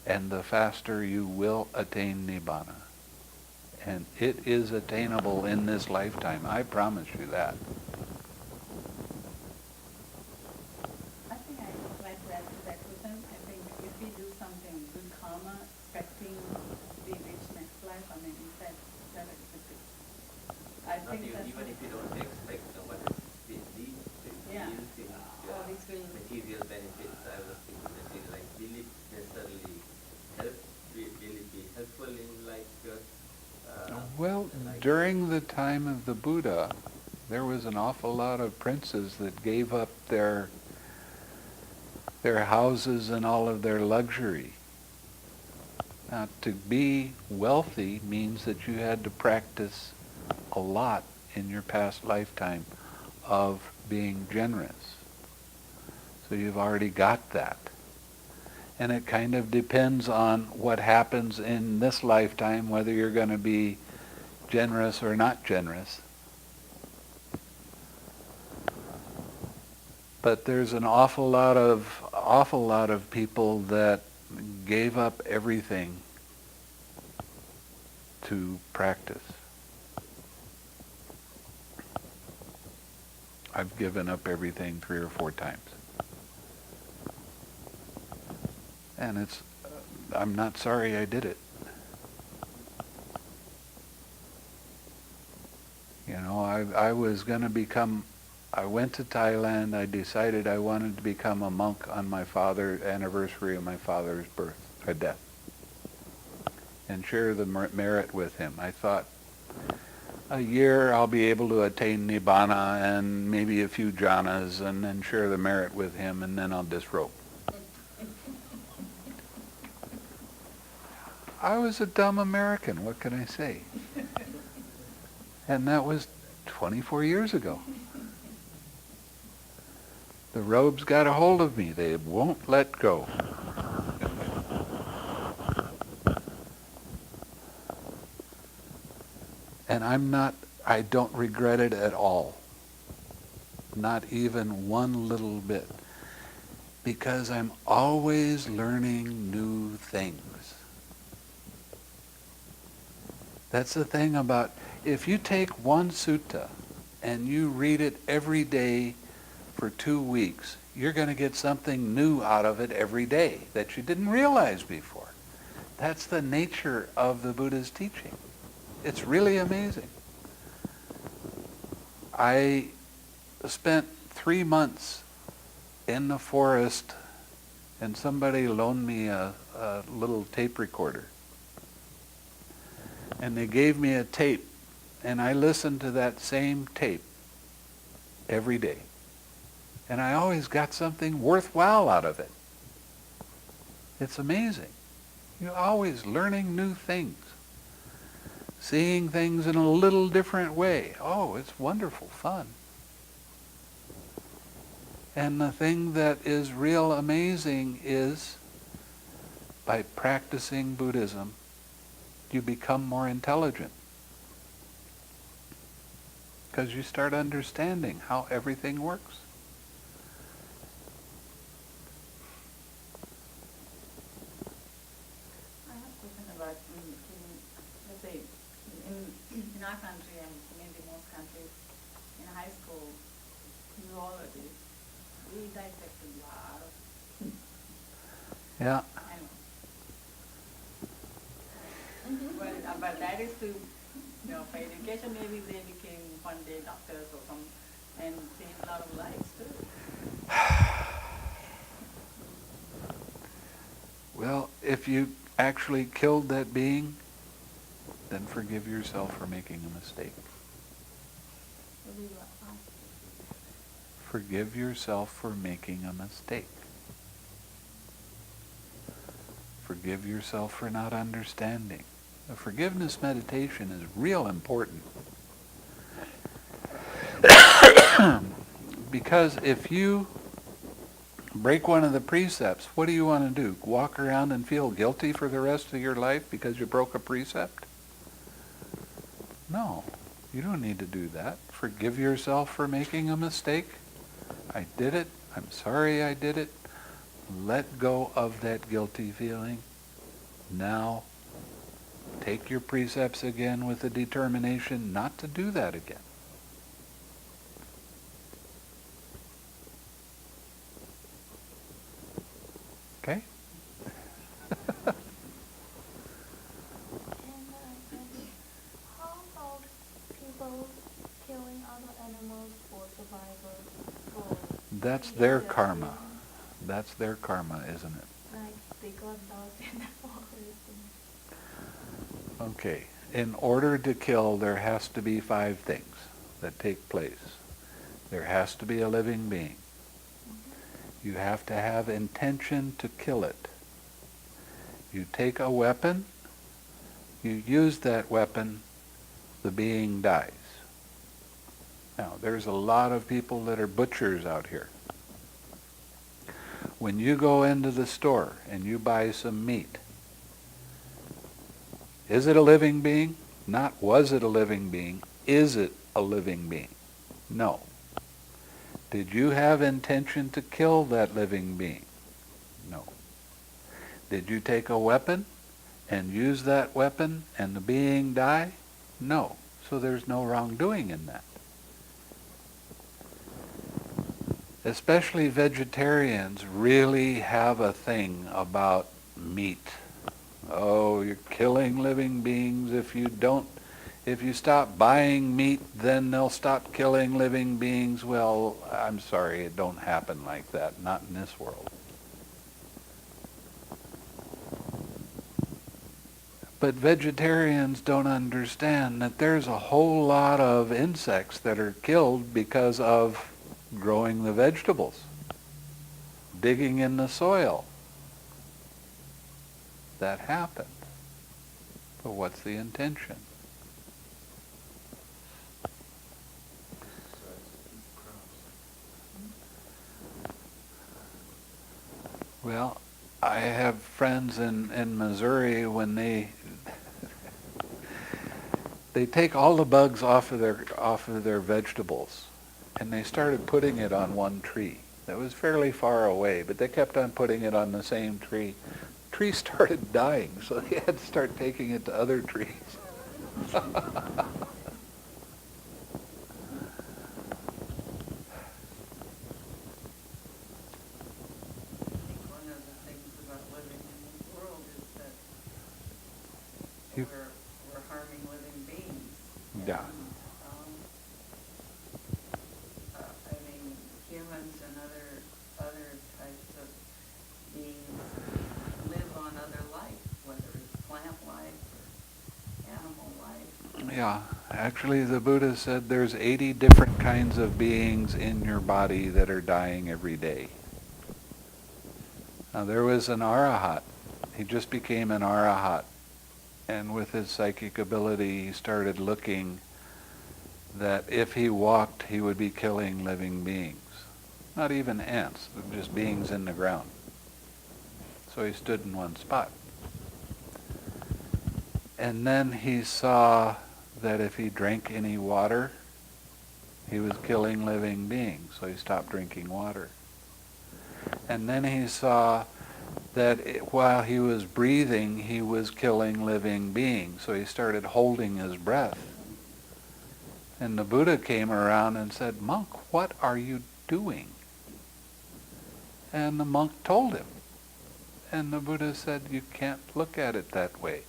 and the faster you will attain Nibbana. And it is attainable in this lifetime. I promise you that. I think I would like to add to that question. I think if we do something good karma, expecting to be rich next life, I mean, that is a good. I Not think even, that's even if you don't expect what this leads to, Yeah. yields in All these will- material benefits. I was thinking that like will it necessarily help? Will it be helpful in like? Well, during the time of the Buddha, there was an awful lot of princes that gave up their houses and all of their luxury. Now, to be wealthy means that you had to practice a lot in your past lifetime of being generous. So you've already got that. And it kind of depends on what happens in this lifetime, whether you're going to be generous or not generous. But there's an awful lot of people that gave up everything to practice. I've given up everything 3 or 4 times. And I'm not sorry I did it. You know, I was going to become, I went to Thailand, I decided I wanted to become a monk on my anniversary of my father's death. And share the merit with him. I thought, a year I'll be able to attain Nibbana and maybe a few jhanas and then share the merit with him, and then I'll disrobe. I was a dumb American, what can I say? And that was 24 years ago. The robes got a hold of me. They won't let go. And I don't regret it at all. Not even one little bit. Because I'm always learning new things. That's the thing about, if you take one sutta and you read it every day for 2 weeks, you're going to get something new out of it every day that you didn't realize before. That's the nature of the Buddha's teaching. It's really amazing. I spent 3 months in the forest and somebody loaned me a little tape recorder. And they gave me a tape, and I listened to that same tape every day. And I always got something worthwhile out of it. It's amazing. You're always learning new things. Seeing things in a little different way. Oh, it's wonderful fun. And the thing that is real amazing is, by practicing Buddhism, you become more intelligent. Because you start understanding how everything works. I have a question about, let's say, in our country and maybe most countries, in high school, neurology, we dissect a lot of, Yeah. I know. But that is to, for education, maybe they became one day doctors or some, and saved a lot of lives too. Well, if you actually killed that being, then forgive yourself for making a mistake. So we were asked. Forgive yourself for making a mistake. Forgive yourself for not understanding. The forgiveness meditation is real important. Because if you break one of the precepts, what do you want to do? Walk around and feel guilty for the rest of your life because you broke a precept? No, you don't need to do that. Forgive yourself for making a mistake. I did it. I'm sorry I did it. Let go of that guilty feeling. Now, take your precepts again with the determination not to do that again. Okay? How about people killing other animals for survival? For That's their being karma. vegetarian? That's their karma, isn't it? Like they got lost in the forest. Okay. In order to kill, there has to be 5 things that take place. There has to be a living being. You have to have intention to kill it. You take a weapon, you use that weapon, the being dies. Now, there's a lot of people that are butchers out here. When you go into the store and you buy some meat, is it a living being? Not was it a living being, is it a living being? No. Did you have intention to kill that living being? No. Did you take a weapon and use that weapon and the being die? No. So there's no wrongdoing in that. Especially vegetarians really have a thing about meat. Oh, you're killing living beings. If you stop buying meat, then they'll stop killing living beings. Well, I'm sorry, it don't happen like that, not in this world. But vegetarians don't understand that there's a whole lot of insects that are killed because of growing the vegetables, digging in the soil. That happened. But what's the intention? Well, I have friends in Missouri when they take all the bugs off of their vegetables, and they started putting it on one tree that was fairly far away, but they kept on putting it on the same tree. The tree started dying, so they had to start taking it to other trees. One of the things about living in this world is that You- we're harming living beings. Yeah. And, I mean, humans and other types of beings live on other life, whether it's plant life or animal life. Yeah, actually the Buddha said there's 80 different kinds of beings in your body that are dying every day. Now there was an arahat. He just became an arahat. And with his psychic ability, he started looking that if he walked, he would be killing living beings. Not even ants, just beings in the ground. So he stood in one spot. And then he saw that if he drank any water, he was killing living beings. So he stopped drinking water. And then he saw that while he was breathing, he was killing living beings. So he started holding his breath. And the Buddha came around and said, "Monk, what are you doing?" And the monk told him. And the Buddha said, "You can't look at it that way.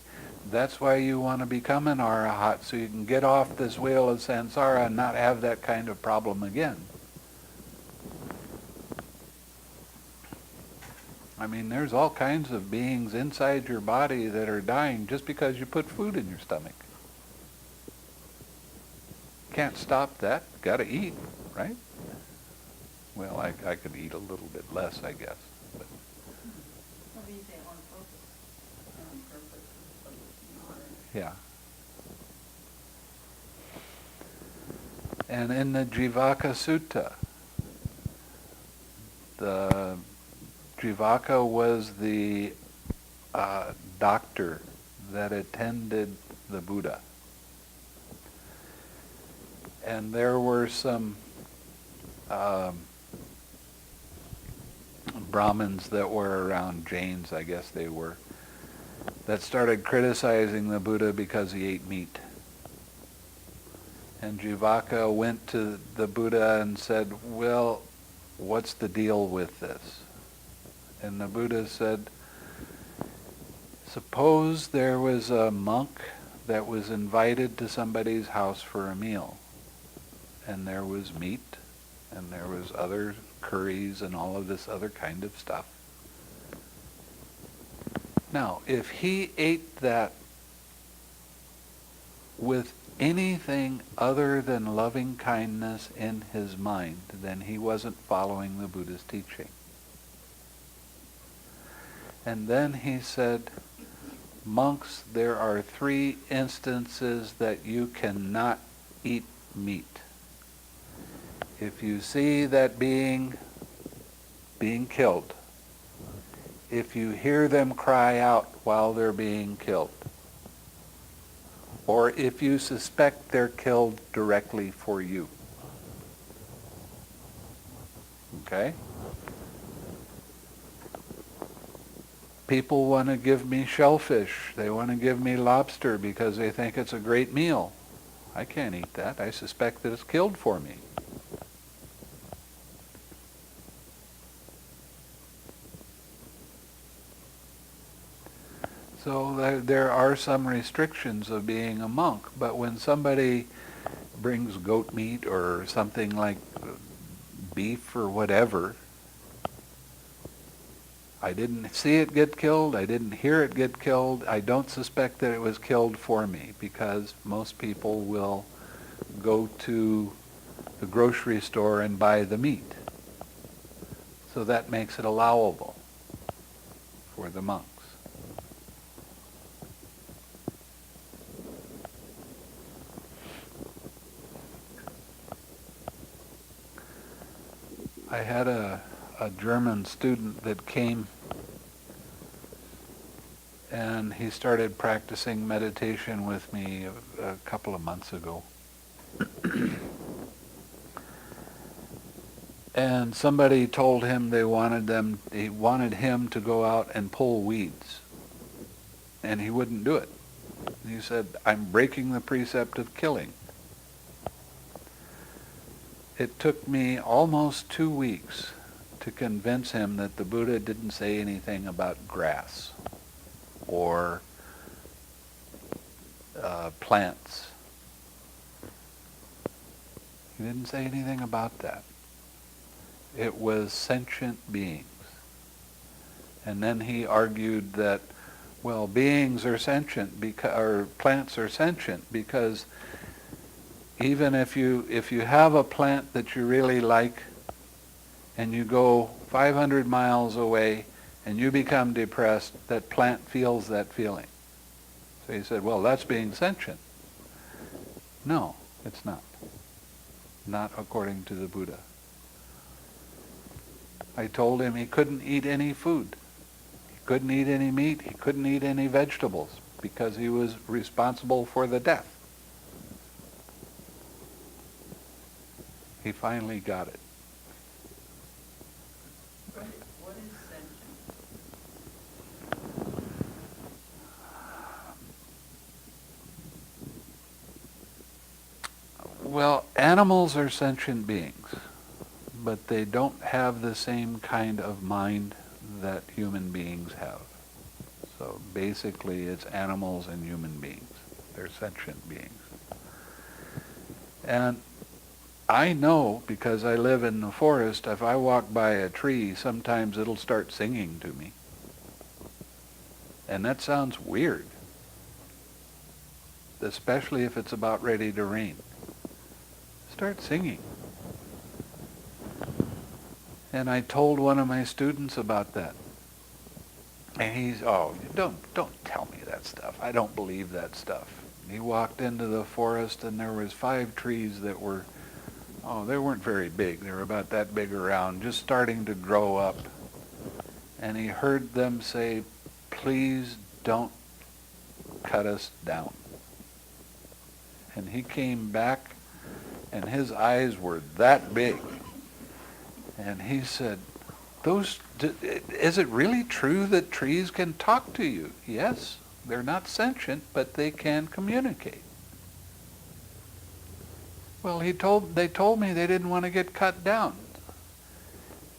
That's why you want to become an arahat, so you can get off this wheel of samsara and not have that kind of problem again." I mean, there's all kinds of beings inside your body that are dying just because you put food in your stomach. Can't stop that. Got to eat, right? Well, I could eat a little bit less, I guess. But So we say on purpose. On purpose is what yeah. And in the Jivaka Sutta, the Jivaka was the doctor that attended the Buddha. And there were some Brahmins that were around, Jains I guess they were, that started criticizing the Buddha because he ate meat. And Jivaka went to the Buddha and said, "Well, what's the deal with this?" And the Buddha said, "Suppose there was a monk that was invited to somebody's house for a meal, and there was meat, and there was other curries and all of this other kind of stuff. Now, if he ate that with anything other than loving kindness in his mind, then he wasn't following the Buddha's teaching." And then he said, "Monks, there are 3 instances that you cannot eat meat. If you see that being killed, if you hear them cry out while they're being killed, or if you suspect they're killed directly for you." Okay? People want to give me shellfish. They want to give me lobster because they think it's a great meal. I can't eat that. I suspect that it's killed for me. So there are some restrictions of being a monk, but when somebody brings goat meat or something like beef or whatever, I didn't see it get killed. I didn't hear it get killed. I don't suspect that it was killed for me, because most people will go to the grocery store and buy the meat. So that makes it allowable for the monks. I had a German student that came, and he started practicing meditation with me a couple of months ago. And somebody told him he wanted him to go out and pull weeds. And he wouldn't do it. He said, "I'm breaking the precept of killing." It took me almost 2 weeks to convince him that the Buddha didn't say anything about grass or plants. He didn't say anything about that. It was sentient beings. And then he argued that, well, beings are sentient, or plants are sentient, because even if you have a plant that you really like, and you go 500 miles away and you become depressed, that plant feels that feeling. So he said, well, that's being sentient. No, it's not. Not according to the Buddha. I told him he couldn't eat any food. He couldn't eat any meat. He couldn't eat any vegetables, because he was responsible for the death. He finally got it. What is sentient? Well, animals are sentient beings, but they don't have the same kind of mind that human beings have. So basically it's animals and human beings. They're sentient beings. And I know, because I live in the forest, if I walk by a tree, sometimes it'll start singing to me. And that sounds weird, especially if it's about ready to rain. Start singing. And I told one of my students about that. And he's, oh, don't tell me that stuff. I don't believe that stuff. He walked into the forest, and there was 5 trees that were, they weren't very big. They were about that big around, just starting to grow up. And he heard them say, "Please don't cut us down." And he came back, and his eyes were that big. And he said, is it really true that trees can talk to you? Yes, they're not sentient, but they can communicate. Well, they told me they didn't want to get cut down.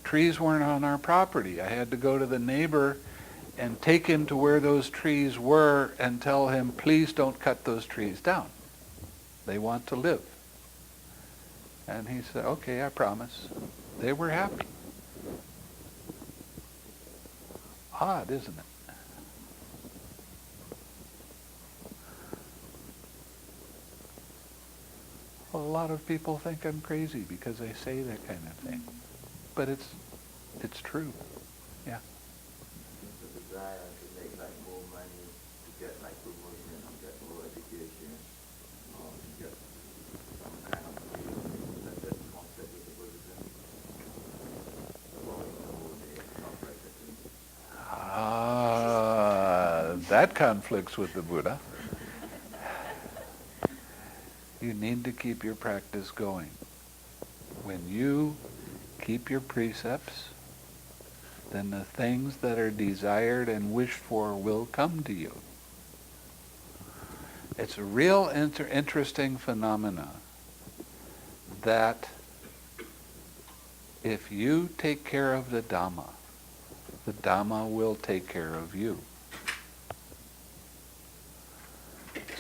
Trees weren't on our property. I had to go to the neighbor and take him to where those trees were and tell him, please don't cut those trees down. They want to live. And he said, okay, I promise. They were happy. Odd, isn't it? Well, a lot of people think I'm crazy because I say that kind of thing. But it's true. Yeah. The desire to make like more money, to get like promotion, to get more education, or to get some kind of freedom. That's the concept of the Buddhism. Following the whole day, stuff like that. That conflicts with the Buddha. You need to keep your practice going. When you keep your precepts, then the things that are desired and wished for will come to you. It's a real interesting phenomena that if you take care of the Dhamma will take care of you.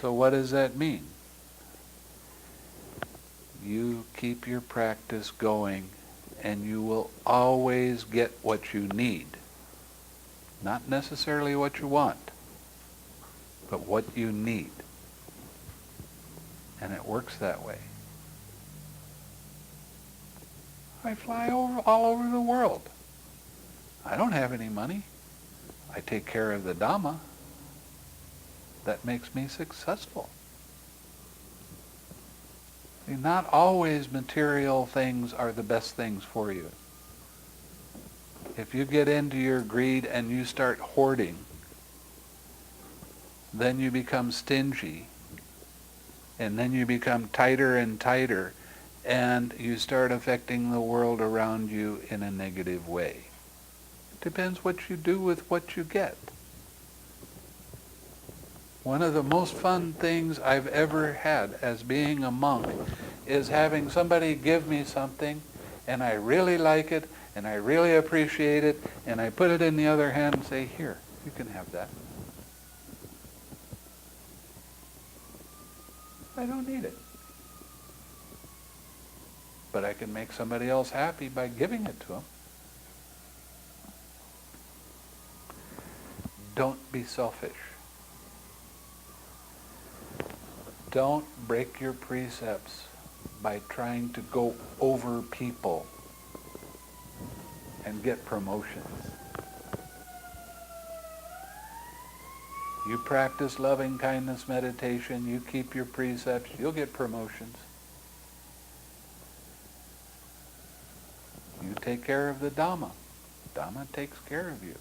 So what does that mean? You keep your practice going, and you will always get what you need. Not necessarily what you want, but what you need. And it works that way. I fly all over the world. I don't have any money. I take care of the Dhamma. That makes me successful. See, not always material things are the best things for you. If you get into your greed and you start hoarding, then you become stingy, and then you become tighter and tighter, and you start affecting the world around you in a negative way. It depends what you do with what you get. One of the most fun things I've ever had as being a monk is having somebody give me something, and I really like it, and I really appreciate it, and I put it in the other hand and say, here, you can have that. I don't need it. But I can make somebody else happy by giving it to them. Don't be selfish. Don't break your precepts by trying to go over people and get promotions. You practice loving kindness meditation, you keep your precepts, you'll get promotions. You take care of the Dhamma. Dhamma takes care of you.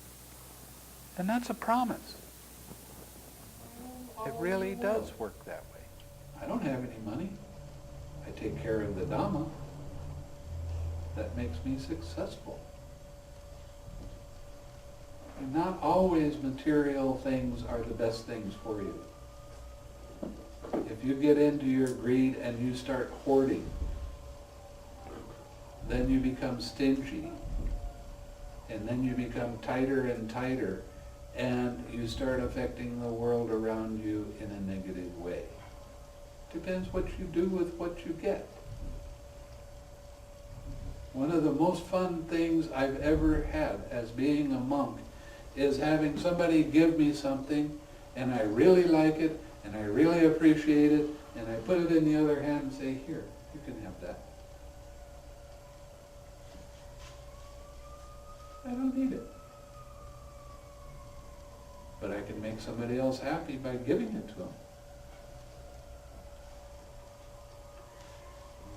And that's a promise. It really does work that way. I don't have any money. I take care of the Dhamma. That makes me successful. And not always material things are the best things for you. If you get into your greed and you start hoarding, then you become stingy, and then you become tighter and tighter, and you start affecting the world around you in a negative way. Depends what you do with what you get. One of the most fun things I've ever had as being a monk is having somebody give me something, and I really like it, and I really appreciate it, and I put it in the other hand and say, here, you can have that. I don't need it. But I can make somebody else happy by giving it to them.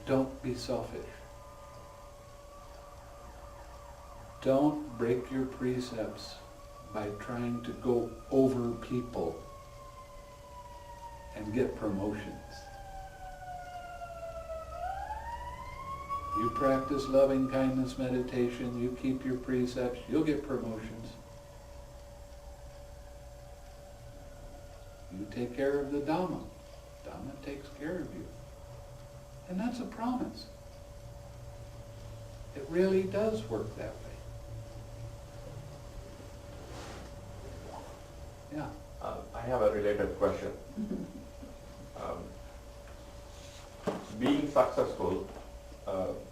Don't be selfish. Don't break your precepts by trying to go over people and get promotions. You practice loving kindness meditation, you keep your precepts, you'll get promotions. You take care of the Dhamma. Dhamma takes care of you. And that's a promise. It really does work that way. Yeah. I have a related question. Being successful,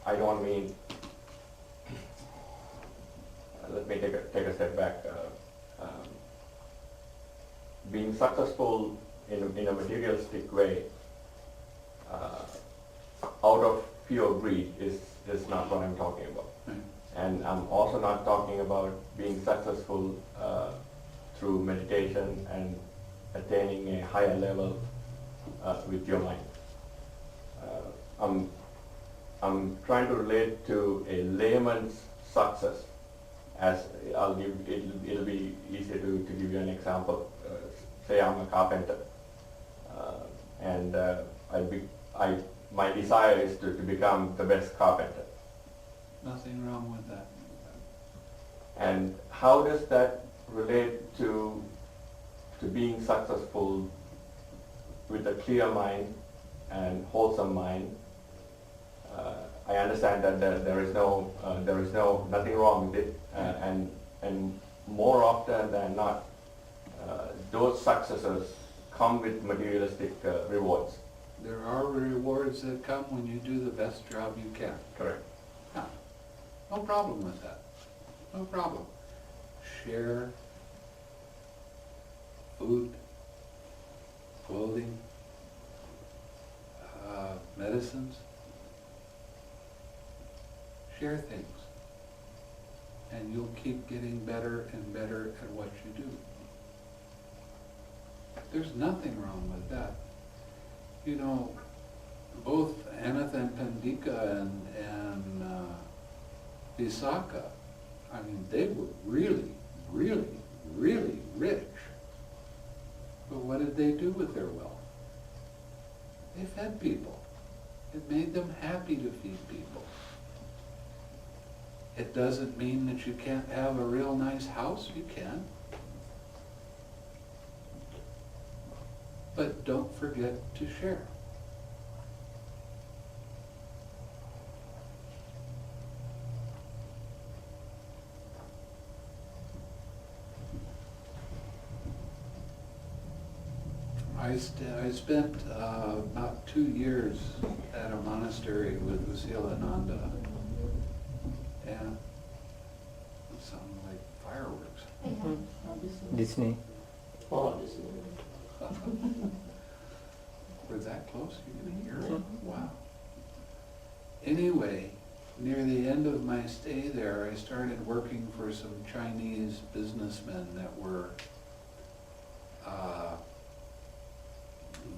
I don't mean, let me take a step back. Being successful in a materialistic way, out of pure greed is not what I'm talking about. Right. And I'm also not talking about being successful through meditation and attaining a higher level with your mind. I'm trying to relate to a layman's success. As it'll be easier to give you an example. Say I'm a carpenter, and my desire is to become the best carpenter. Nothing wrong with that. And how does that relate to being successful with a clear mind and wholesome mind? I understand that there is nothing wrong with it, and more often than not, those successes come with materialistic rewards. There are rewards that come when you do the best job you can. Correct. Yeah. No problem with that. No problem. Share food, clothing, medicines. Share things. And you'll keep getting better and better at what you do. There's nothing wrong with that. You know, both Anaheim Pandika and Visakha, I mean, they were really, really, really rich. But what did they do with their wealth? They fed people. It made them happy to feed people. It doesn't mean that you can't have a real nice house. You can. But don't forget to share. I spent about 2 years at a monastery with Usilananda, and it sounded like fireworks. Disney. We're that close, you can hear it? Wow. Anyway, near the end of my stay there, I started working for some Chinese businessmen that were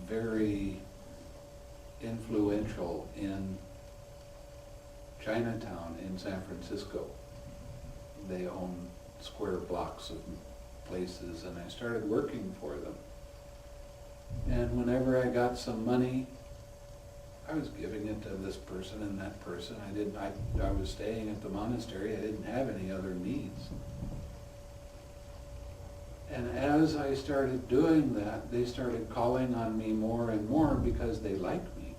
very influential in Chinatown in San Francisco. They own square blocks of places, and I started working for them. And whenever I got some money, I was giving it to this person and that person. I was staying at the monastery. I didn't have any other needs. And as I started doing that, they started calling on me more and more because they liked me.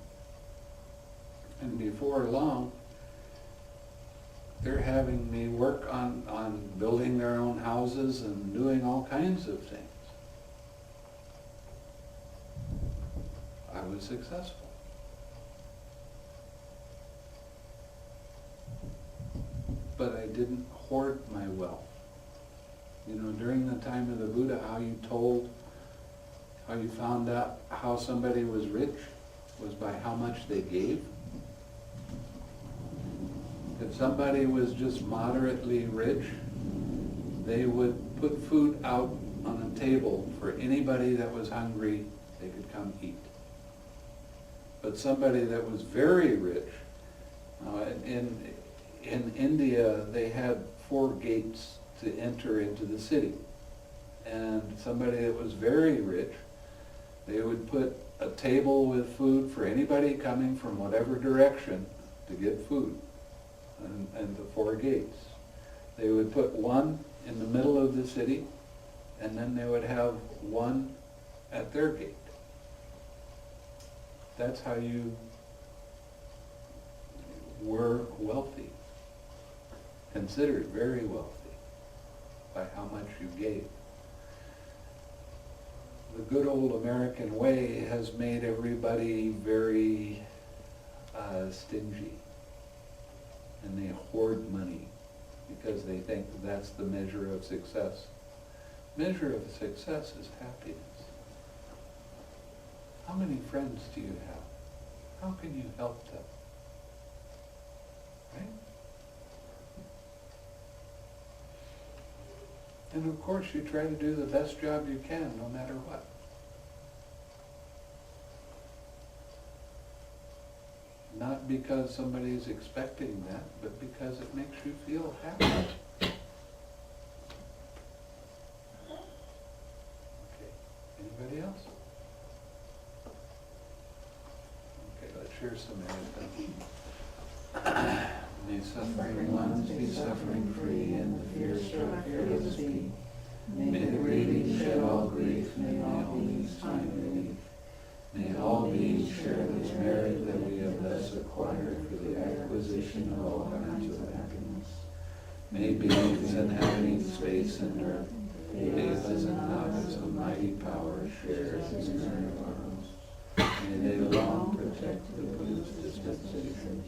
And before long, they're having me work on building their own houses and doing all kinds of things. I was successful. But I didn't hoard my wealth. You know, during the time of the Buddha, how you found out how somebody was rich was by how much they gave. If somebody was just moderately rich, they would put food out on a table for anybody that was hungry, they could come eat. But somebody that was very rich, in India, they had 4 gates to enter into the city. And somebody that was very rich, they would put a table with food for anybody coming from whatever direction to get food, and the 4 gates. They would put one in the middle of the city, and then they would have one at their gate. That's how you were wealthy, considered very wealthy, by how much you gave. The good old American way has made everybody very stingy, and they hoard money because they think that's the measure of success. Measure of success is happiness. How many friends do you have? How can you help them? Right? And of course you try to do the best job you can, no matter what. Not because somebody's expecting that, but because it makes you feel happy. Okay, anybody else? Okay, let's share some meditation. May suffering ones be suffering free, and the fear struck fearless be. May the grieving shed all grief, may all beings find relief. May all beings share this merit that we have thus acquired for the acquisition of all kinds of happiness. May beings inhabiting space and earth, devas and nagas of mighty power share this merit of ours. May they long protect the Buddha's dispensation.